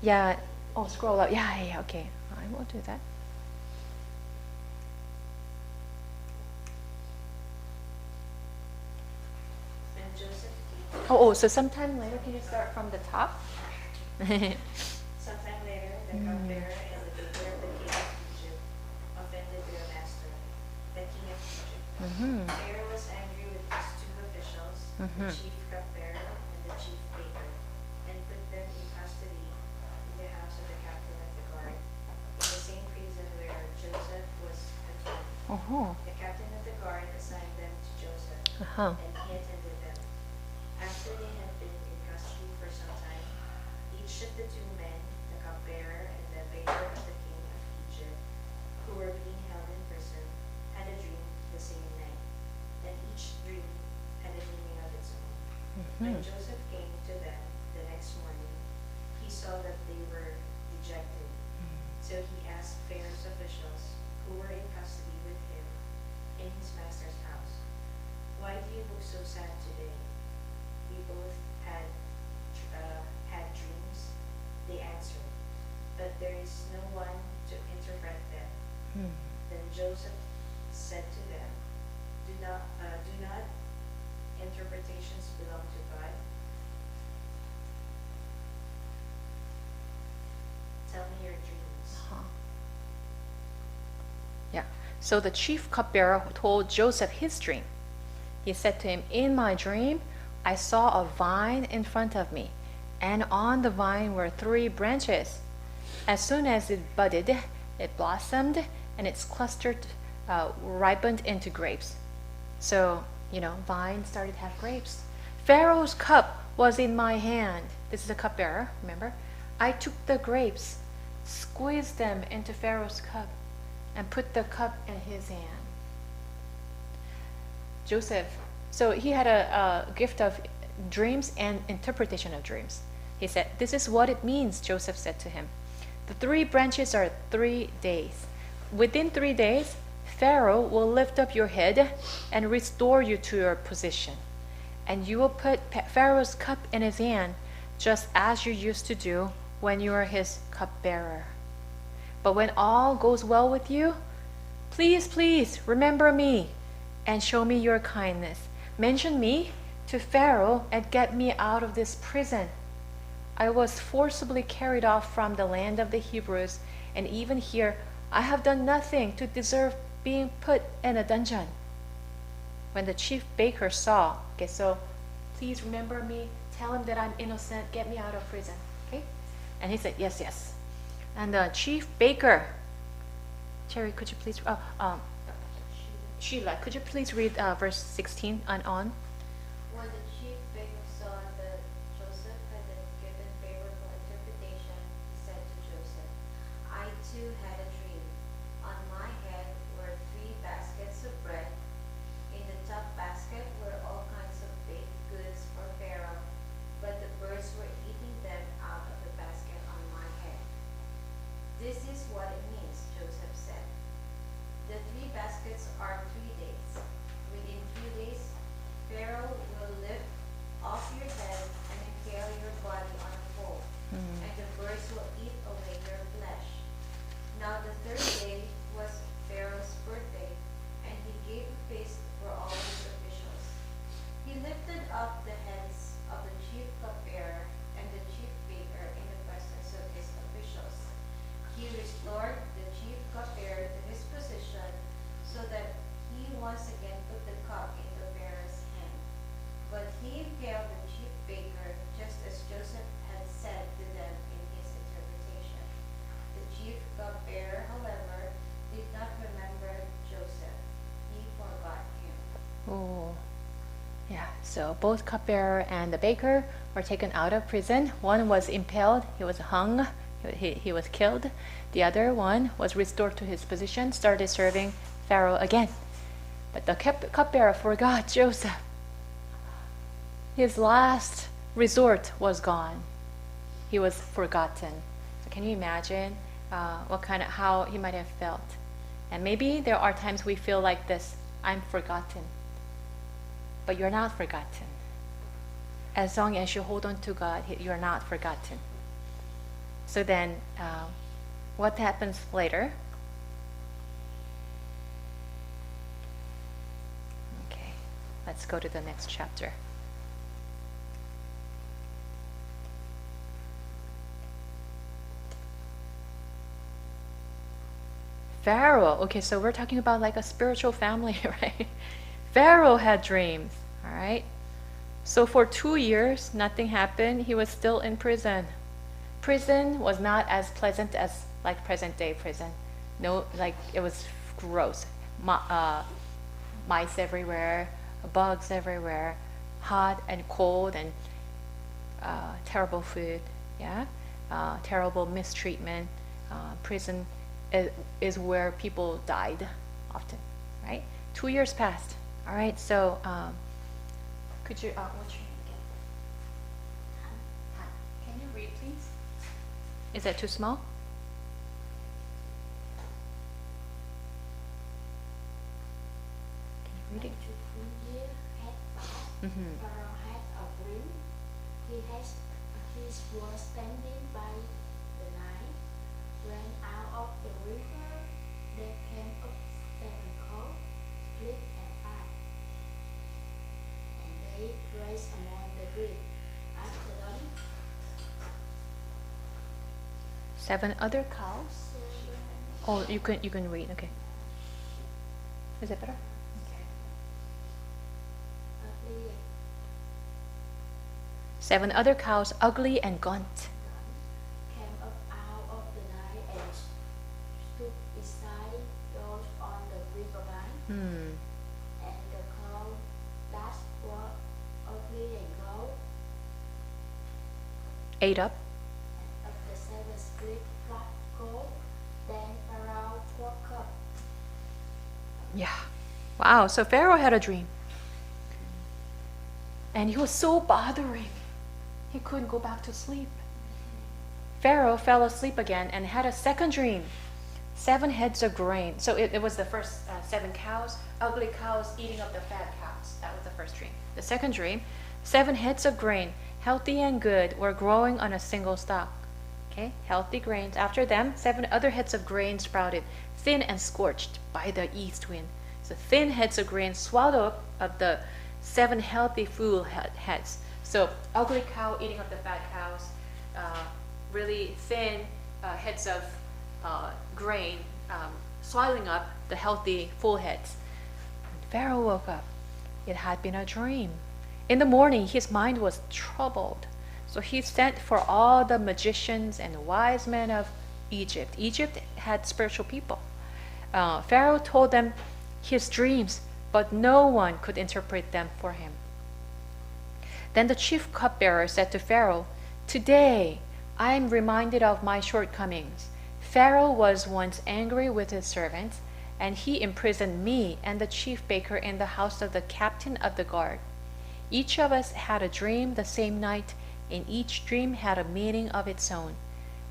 Yeah. Oh, scroll up. Yeah. Okay. I will do that. And Joseph came. So sometime later, can you start from the top? Sometime later, the cupbearer and the baker of the king of Egypt offended their master, the king of Egypt. Pharaoh was angry with his two officials, the chief cupbearer and the chief baker, and put them in custody in the house of the captain of the guard, in the same prison where Joseph was confined. The captain of the guard assigned them to Joseph, and he attended them. After they had been in custody for some time, each of the two men, the cupbearer and the baker of the king of Egypt, who were being held in prison, had a dream the same night, and each dream had a meaning of its own. When Joseph came to them the next morning, he saw that they were dejected. So he asked Pharaoh's officials, who were in custody with him in his master's house, "Why do you look so sad today?" "We both had dreams," they answered, "but there is no one to interpret them." Then Joseph said to them, do not interpretations belong to God? Tell me your dreams. Yeah. So the chief cupbearer told Joseph his dream. He said to him, "In my dream, I saw a vine in front of me, and on the vine were 3 branches. As soon as it budded, it blossomed, and its cluster ripened into grapes." So, vine started to have grapes. "Pharaoh's cup was in my hand." This is the cupbearer, remember? "I took the grapes, squeezed them into Pharaoh's cup, and put the cup in his hand." Joseph, so he had a gift of dreams and interpretation of dreams. He said, "This is what it means," Joseph said to him. "The 3 branches are 3 days. Within 3 days, Pharaoh will lift up your head and restore you to your position. And you will put Pharaoh's cup in his hand, just as you used to do when you were his cupbearer. But when all goes well with you, please remember me and show me your kindness. Mention me to Pharaoh and get me out of this prison. I was forcibly carried off from the land of the Hebrews, and even here I have done nothing to deserve being put in a dungeon." When the chief baker saw, okay, so please remember me, tell him that I'm innocent, get me out of prison, okay? And he said, yes. And the chief baker, Cherry, could you please, Sheila, could you please read verse 16 and on? When the chief baker saw that Joseph had given favorable interpretation, he said to Joseph, "I too had a dream. On my head were 3 baskets of bread. In the top basket were all kinds of baked goods for Pharaoh, but the birds were eating them out of the basket on my head." "This is what it means," Joseph said. "The 3 baskets are 3 days. Within 3 days, Pharaoh will lift off your head and impale your body on a pole, and the birds will eat away your flesh." Now the 3rd day was Pharaoh's birthday, and he gave a feast for all his officials. He lifted up the heads of the chief cupbearer and the chief baker in the presence of his officials. He restored the chief cupbearer to his position, so that he once again put the cup into Pharaoh's hand. But he impaled the chief baker, just as Joseph had said to them in his interpretation. The chief cupbearer, however, did not remember Joseph. He forgot him. Oh, yeah. So both cupbearer and the baker were taken out of prison. One was impaled, he was hung, he was killed. The other one was restored to his position, started serving Pharaoh again. But the cupbearer forgot Joseph. His last resort was gone. He was forgotten. So can you imagine how he might have felt? And maybe there are times we feel like this, I'm forgotten. but you're not forgotten. As long as you hold on to God, you're not forgotten. So then, what happens later? Okay, let's go to the next chapter. Pharaoh. Okay, so we're talking about like a spiritual family, right? Pharaoh had dreams, all right? So for 2 years, nothing happened. He was still in prison. Prison was not as pleasant as like present day prison. No, like it was gross. Mice everywhere, bugs everywhere, hot and cold, and terrible food, yeah? Terrible mistreatment. Prison is where people died often, right? 2 years passed. All right, so could you, what's your name again? Han. Can you read, please? Is that too small? Can you read it? Mm-hmm. Pharaoh had a dream. He was standing by the Nile. When out of the river, there came up 7 cows, split and fat. And they grazed among the reed. After them, 7 other cows. Oh, you can read. Okay. Is it better? Okay. ugly 7 other cows, ugly and gaunt. came up out of the Nile and stood beside those on the riverbank. And the cows that were ugly and gold, Ate up. and of the 7 split flat gold, then Pharaoh woke up. Yeah. Wow. So Pharaoh had a dream. And he was so bothering. He couldn't go back to sleep. Pharaoh fell asleep again and had a second dream. 7 heads of grain. So it was the first 7 cows, ugly cows eating up the fat cows. That was the first dream. The second dream, 7 heads of grain, healthy and good, were growing on a single stalk. Okay, healthy grains. After them, 7 other heads of grain sprouted, thin and scorched by the east wind. So thin heads of grain swallowed up the 7 healthy full heads. So ugly cow eating up the fat cows, really thin heads of grain swallowing up the healthy full heads. When Pharaoh woke up, it had been a dream. In the morning, his mind was troubled. So he sent for all the magicians and wise men of Egypt. Egypt had spiritual people. Pharaoh told them his dreams, but no one could interpret them for him. Then the chief cupbearer said to Pharaoh, "Today I am reminded of my shortcomings. Pharaoh was once angry with his servants, and he imprisoned me and the chief baker in the house of the captain of the guard. Each of us had a dream the same night, and each dream had a meaning of its own.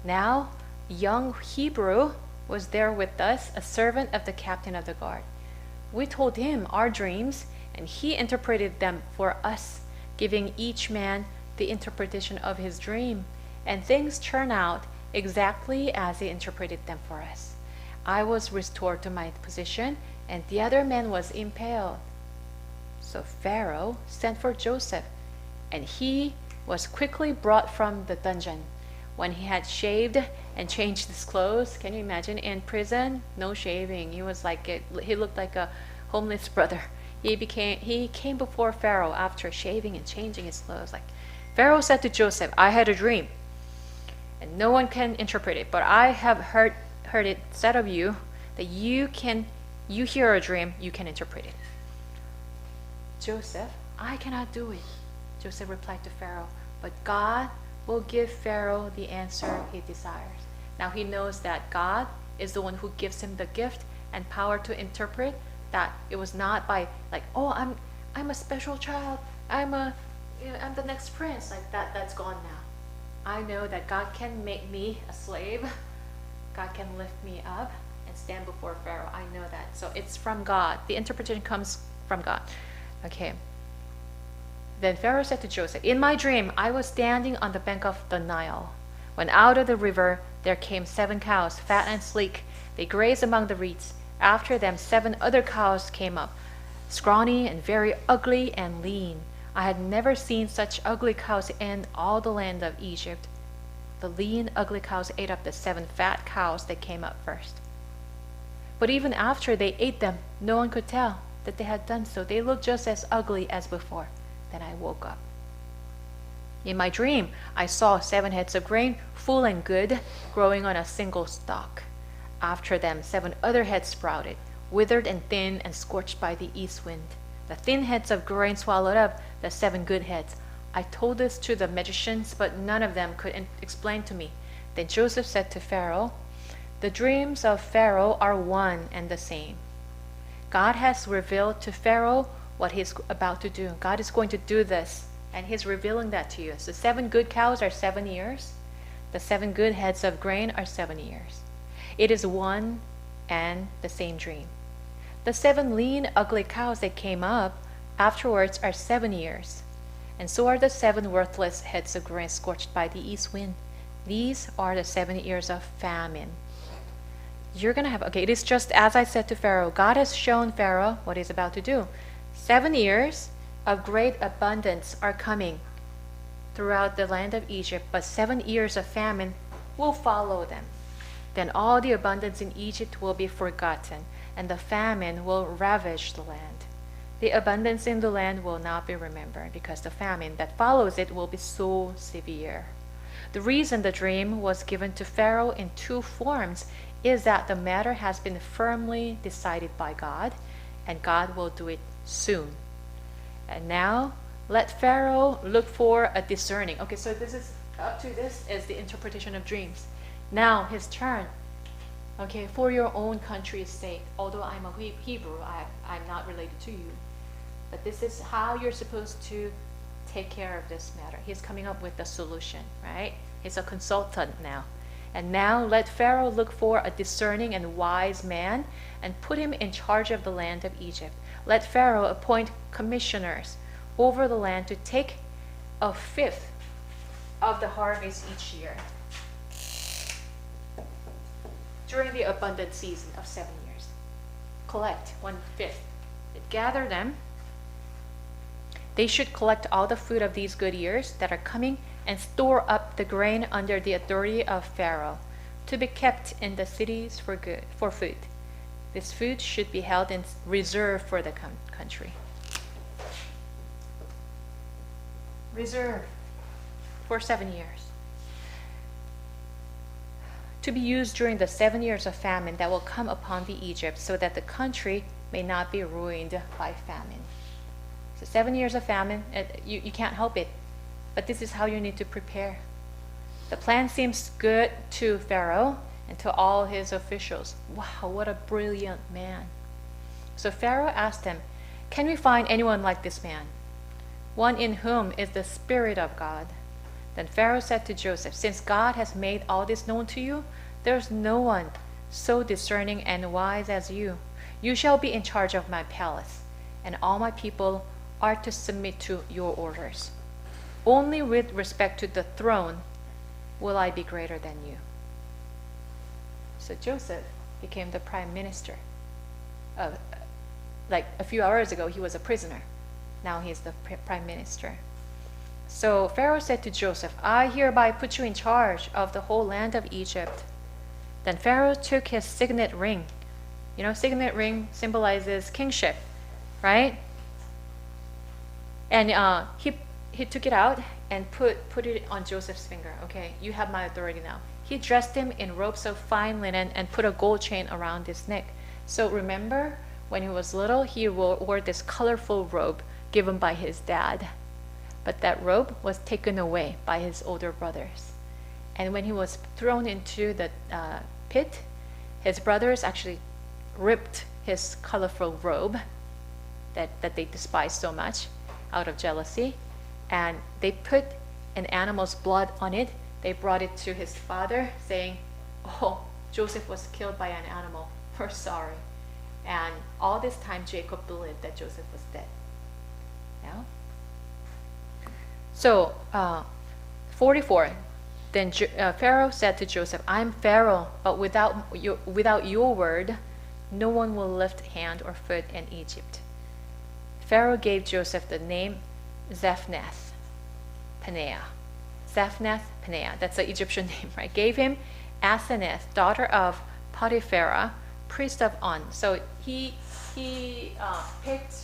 Now, a young Hebrew was there with us, a servant of the captain of the guard. We told him our dreams, and he interpreted them for us, giving each man the interpretation of his dream, and things turned out exactly as he interpreted them for us. I was restored to my position, and the other man was impaled." So Pharaoh sent for Joseph, and he was quickly brought from the dungeon. When he had shaved and changed his clothes, can you imagine, in prison, no shaving. He looked like a homeless brother. He came before Pharaoh after shaving and changing his clothes. Like Pharaoh said to Joseph, "I had a dream, and no one can interpret it, but I have heard it said of you that you hear a dream, you can interpret it." Joseph, "I cannot do it," Joseph replied to Pharaoh, "but God will give Pharaoh the answer he desires." Now he knows that God is the one who gives him the gift and power to interpret, that it was not by like, "Oh, I'm a special child, I'm the next prince," like that's gone now. I know that God can make me a slave. God can lift me up and stand before Pharaoh. I know that. So it's from God. The interpretation comes from God. Okay. Then Pharaoh said to Joseph, "In my dream, I was standing on the bank of the Nile, when out of the river there came 7 cows, fat and sleek. They grazed among the reeds. After them 7 other cows came up, scrawny and very ugly and lean. I had never seen such ugly cows in all the land of Egypt. The lean, ugly cows ate up the 7 fat cows that came up first. But even after they ate them, no one could tell that they had done so. They looked just as ugly as before. Then I woke up. In my dream, I saw 7 heads of grain, full and good, growing on a single stalk. After them, 7 other heads sprouted, withered and thin and scorched by the east wind. The thin heads of grain swallowed up the 7 good heads. I told this to the magicians, but none of them could explain to me. Then Joseph said to Pharaoh, "The dreams of Pharaoh are one and the same. God has revealed to Pharaoh what he's about to do. God is going to do this, and he's revealing that to you. So 7 good cows are 7 years. The 7 good heads of grain are 7 years. It is one and the same dream. The 7 lean, ugly cows that came up afterwards are 7 years. And so are the 7 worthless heads of grain scorched by the east wind. These are the 7 years of famine." You're going to have, okay, it is just as I said to Pharaoh. God has shown Pharaoh what he's about to do. 7 years of great abundance are coming throughout the land of Egypt, but 7 years of famine will follow them. Then all the abundance in Egypt will be forgotten, and the famine will ravage the land. The abundance in the land will not be remembered, because the famine that follows it will be so severe. The reason the dream was given to Pharaoh in 2 forms is that the matter has been firmly decided by God, and God will do it soon. And now, let Pharaoh look for a discerning. Okay, so this is, up to this is the interpretation of dreams. Now, his turn. Okay, for your own country's sake, although I'm a Hebrew, I'm not related to you. But this is how you're supposed to take care of this matter. He's coming up with the solution, right? He's a consultant now. And now let Pharaoh look for a discerning and wise man and put him in charge of the land of Egypt. Let Pharaoh appoint commissioners over the land to take 1/5 of the harvest each year during the abundant season of 7 years. Collect 1/5. Gather them. They should collect all the food of these good years that are coming and store up the grain under the authority of Pharaoh, to be kept in the cities for food. This food should be held in reserve for the country. Reserve for 7 years. To be used during the 7 years of famine that will come upon the Egypt, so that the country may not be ruined by famine. So 7 years of famine, you can't help it. But this is how you need to prepare. The plan seems good to Pharaoh and to all his officials. Wow, what a brilliant man. So Pharaoh asked him, "Can we find anyone like this man? One in whom is the Spirit of God?" Then Pharaoh said to Joseph, "Since God has made all this known to you, there's no one so discerning and wise as you. You shall be in charge of my palace, and all my people are to submit to your orders. Only with respect to the throne will I be greater than you." So Joseph became the prime minister. Like a few hours ago, he was a prisoner. Now he's the prime minister. So Pharaoh said to Joseph, "I hereby put you in charge of the whole land of Egypt." Then Pharaoh took his signet ring. You know, signet ring symbolizes kingship, right? And he took it out and put it on Joseph's finger. Okay, you have my authority now. He dressed him in robes of fine linen and put a gold chain around his neck. So remember, when he was little, he wore this colorful robe given by his dad. But that robe was taken away by his older brothers. And when he was thrown into the pit, his brothers actually ripped his colorful robe that they despised so much out of jealousy, and they put an animal's blood on it. They brought it to his father, saying, "Oh, Joseph was killed by an animal. We're sorry." And all this time, Jacob believed that Joseph was dead. Now, So 44. Then Pharaoh said to Joseph, "I'm Pharaoh, but without your word, no one will lift hand or foot in Egypt." Pharaoh gave Joseph the name Zephnath Paneah. Zephnath Paneah. That's the Egyptian name, right? Gave him Asenath, daughter of Potiphera, priest of On. So he picked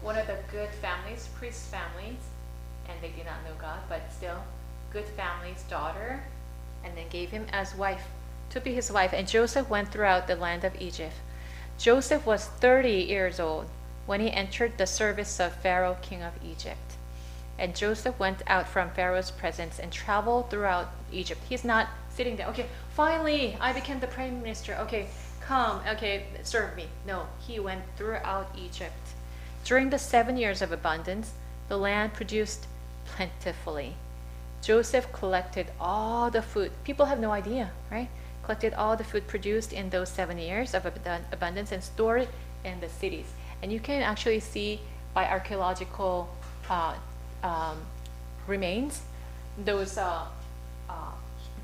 one of the good families, priest families, and they did not know God, but still good family's daughter, and then gave him as wife, to be his wife. And Joseph went throughout the land of Egypt. Joseph was 30 years old when he entered the service of Pharaoh, king of Egypt. And Joseph went out from Pharaoh's presence and traveled throughout Egypt. He's not sitting there, okay, finally I became the prime minister, okay, come, okay, serve me. No, he went throughout Egypt. During the 7 years of abundance, the land produced plentifully. Joseph collected all the food. People have no idea, right? Collected all the food produced in those 7 years of abundance and stored it in the cities. And you can actually see by archaeological remains those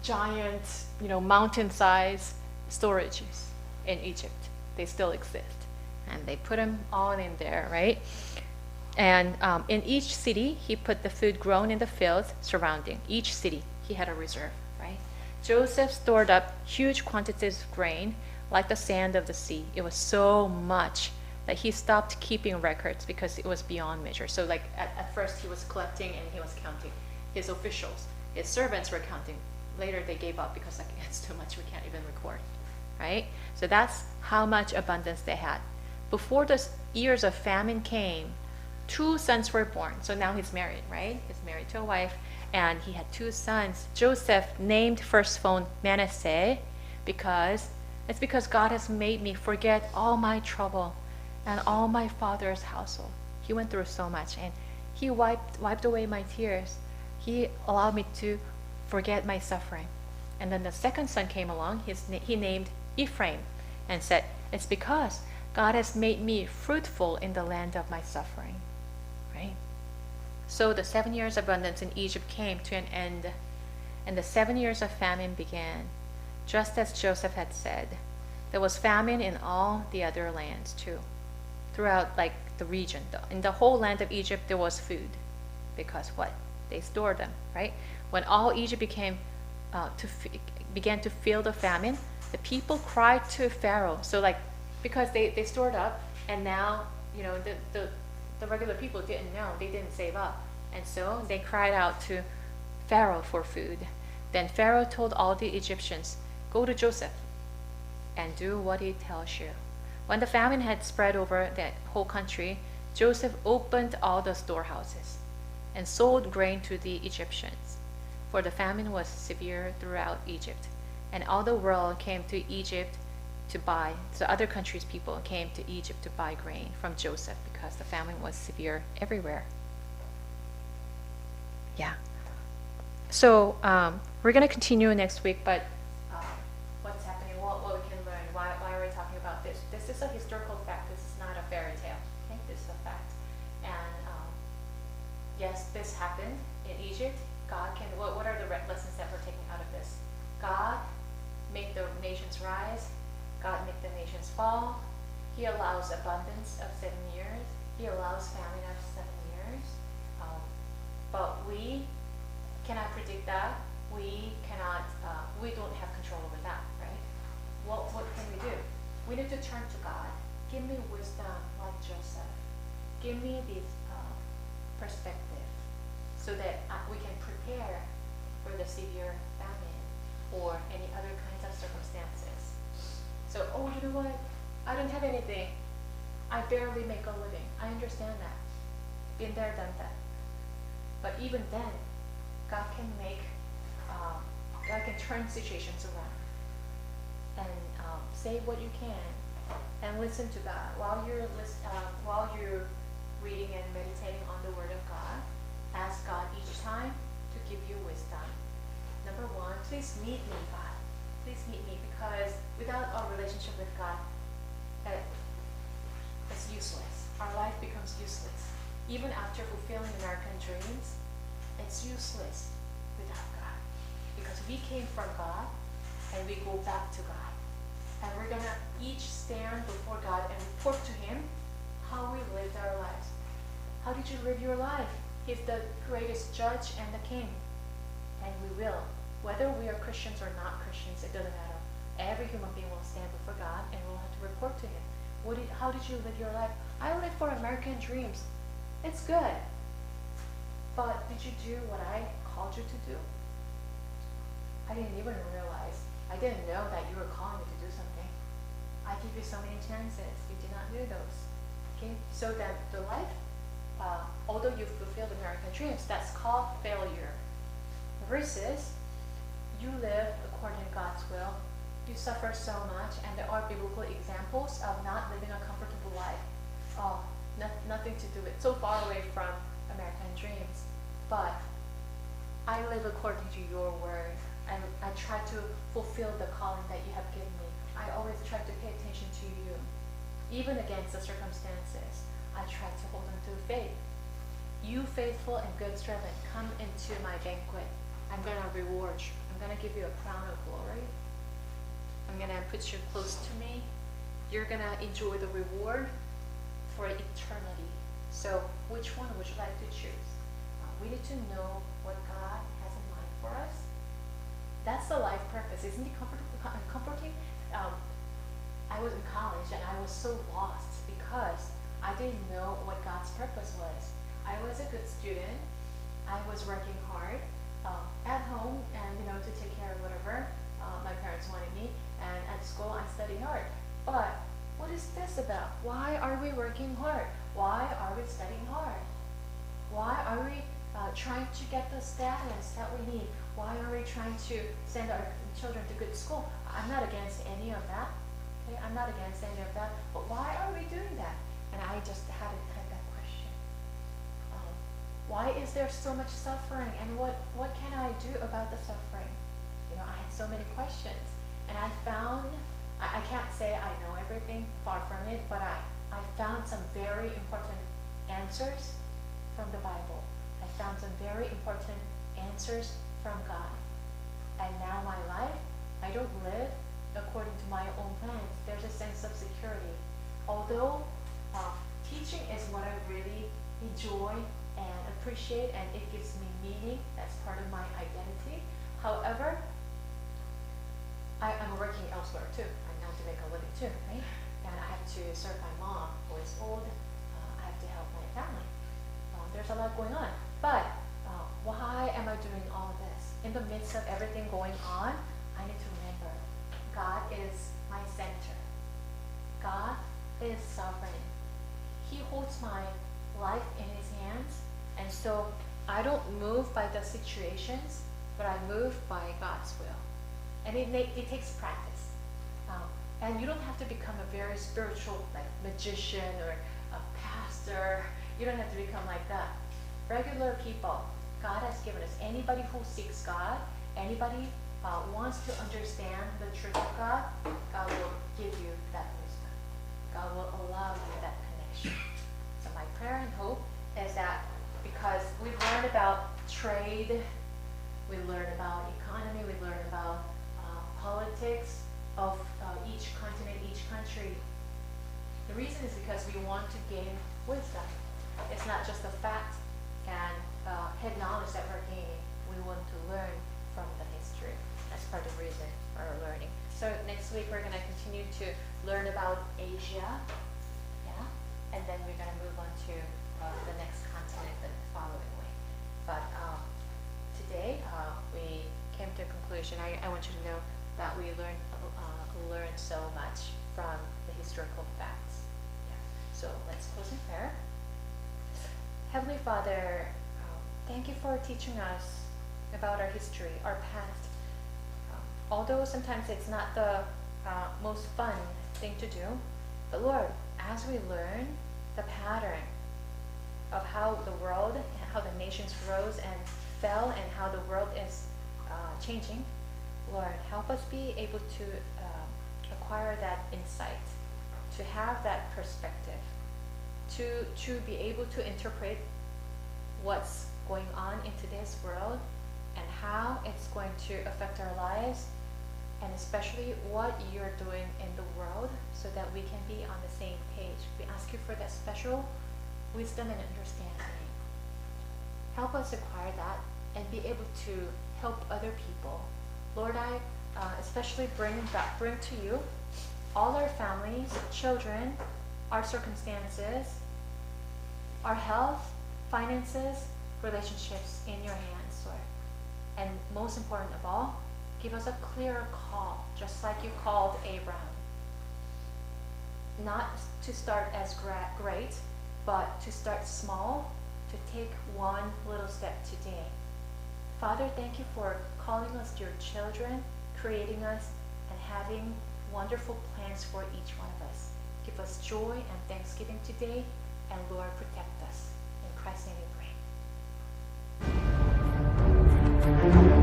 giant, mountain-sized storages in Egypt. They still exist, and they put them all in there, right? And in each city, he put the food grown in the fields surrounding. Each city, he had a reserve, right? Joseph stored up huge quantities of grain, like the sand of the sea. It was so much that he stopped keeping records because it was beyond measure. So like at first he was collecting and he was counting. His officials, his servants were counting. Later they gave up because like, it's too much, we can't even record, right? So that's how much abundance they had. Before the years of famine came, 2 sons were born. So now he's married, right? He's married to a wife, and he had 2 sons. Joseph named firstborn Manasseh because God has made me forget all my trouble and all my father's household. He went through so much, and he wiped away my tears. He allowed me to forget my suffering. And then the second son came along. He named Ephraim and said, it's because God has made me fruitful in the land of my suffering. Right? So the 7 years of abundance in Egypt came to an end, and the 7 years of famine began, just as Joseph had said. There was famine in all the other lands too, throughout like the region. In the whole land of Egypt there was food, because what? They stored them, right? When all Egypt began to feel the famine, the people cried to Pharaoh. So like, because they stored up, and now the regular people didn't know, they didn't save up, and so they cried out to Pharaoh for food. Then Pharaoh told all the Egyptians, go to Joseph and do what he tells you. When the famine had spread over the whole country, Joseph opened all the storehouses and sold grain to the Egyptians, for the famine was severe throughout Egypt, and all the world came to Egypt to buy. So other countries' people came to Egypt to buy grain from Joseph because the famine was severe everywhere. Yeah. So we're going to continue next week, but what's happening, what we can learn, why are we talking about this? This is a historical fact. This is not a fairy tale. Okay? This is a fact. And yes, this happened in Egypt. God can, what are the lessons that we're taking out of this? God make the nations rise. God make the nations fall. He allows abundance of 7 years. He allows famine of 7 years. But we cannot predict that. We cannot. We don't have control over that, right? What can we do? We need to turn to God. Give me wisdom like Joseph. Give me this perspective so that we can prepare for the severe famine or any other kinds of circumstances. So, you know what? I don't have anything. I barely make a living. I understand that. Been there, done that. But even then, God can turn situations around. And say what you can, and listen to God while you're reading and meditating on the Word of God. Ask God each time to give you wisdom. Number 1, please meet me, God. Please meet me, because without a relationship with God, it's useless. Our life becomes useless. Even after fulfilling American dreams, it's useless without God. Because we came from God and we go back to God. And we're going to each stand before God and report to Him how we lived our lives. How did you live your life? He's the greatest judge and the king. And we will. Whether we are Christians or not Christians, it doesn't matter. Every human being will stand before God and will have to report to Him. How did you live your life? I live for American dreams. It's good. But did you do what I called you to do? I didn't even realize. I didn't know that you were calling me to do something. I give you so many chances. You did not do those. Okay? So that the life, although you fulfilled American dreams, that's called failure. Versus, you live according to God's will. You suffer so much, and there are biblical examples of not living a comfortable life. Nothing to do with, so far away from American dreams. But I live according to your word. I try to fulfill the calling that you have given me. I always try to pay attention to you. Even against the circumstances, I try to hold on to faith. You faithful and good servant, come into my banquet. I'm going to reward you. I'm going to give you a crown of glory. I'm going to put you close to me. You're going to enjoy the reward for eternity. So which one would you like to choose? We need to know what God has in mind for us. That's the life purpose. Isn't it comforting? I was in college and I was so lost because I didn't know what God's purpose was. I was a good student. I was working hard at home and to take care of whatever my parents wanted me. And at school I studied hard. But what is this about? Why are we working hard? Why are we studying hard? Why are we trying to get the status that we need? Why are we trying to send our children to good school? I'm not against any of that. Okay? I'm not against any of that. But why are we doing that? And I just had that question. Why is there so much suffering? And what can I do about the suffering? I had so many questions. And I found, I can't say I know everything, far from it, but I found some very important answers from the Bible. I found some very important answers from God. And now my life, I don't live according to my own plans. There's a sense of security. Although teaching is what I really enjoy and appreciate, and it gives me meaning, that's part of my identity. However, I'm working elsewhere too. I have to make a living too, right? And I have to serve my mom, who is old. I have to help my family. There's a lot going on. But why am I doing all of this? In the midst of everything going on, I need to remember God is my center. God is sovereign. He holds my life in His hands. And so I don't move by the situations, but I move by God's will. And it takes practice. And you don't have to become a very spiritual magician or a pastor. You don't have to become like that. Regular people, God has given us. Anybody who seeks God, anybody wants to understand the truth of God, God will give you that wisdom. God will allow you that connection. So my prayer and hope is that because we've learned about trade, we learn about economy, we learn about politics of each continent, each country. The reason is because we want to gain wisdom. It's not just a fact and head knowledge that we're gaining. We want to learn from the history. That's part of the reason for our learning. So next week we're going to continue to learn about Asia, and then we're going to move on to the next continent the following week. But today we came to a conclusion. I want you to know that we learned so much from the historical facts. So let's close in prayer. Heavenly Father, thank you for teaching us about our history, our past. Although sometimes it's not the most fun thing to do, but Lord, as we learn the pattern of how the world, how the nations rose and fell, and how the world is changing, Lord, help us be able to acquire that insight, to have that perspective, to be able to interpret what's going on in today's world and how it's going to affect our lives, and especially what you're doing in the world, so that we can be on the same page. We ask you for that special wisdom and understanding. Help us acquire that and be able to help other people. Lord, I especially bring to you all our families, children, our circumstances, our health, finances, relationships in your hands, Lord. And most important of all, give us a clear call, just like you called Abraham. Not to start as great, but to start small, to take one little step today. Father, thank you for calling us your children, creating us, and having wonderful plans for each one of us. Give us joy and thanksgiving today, and Lord, protect us. In Christ's name we pray.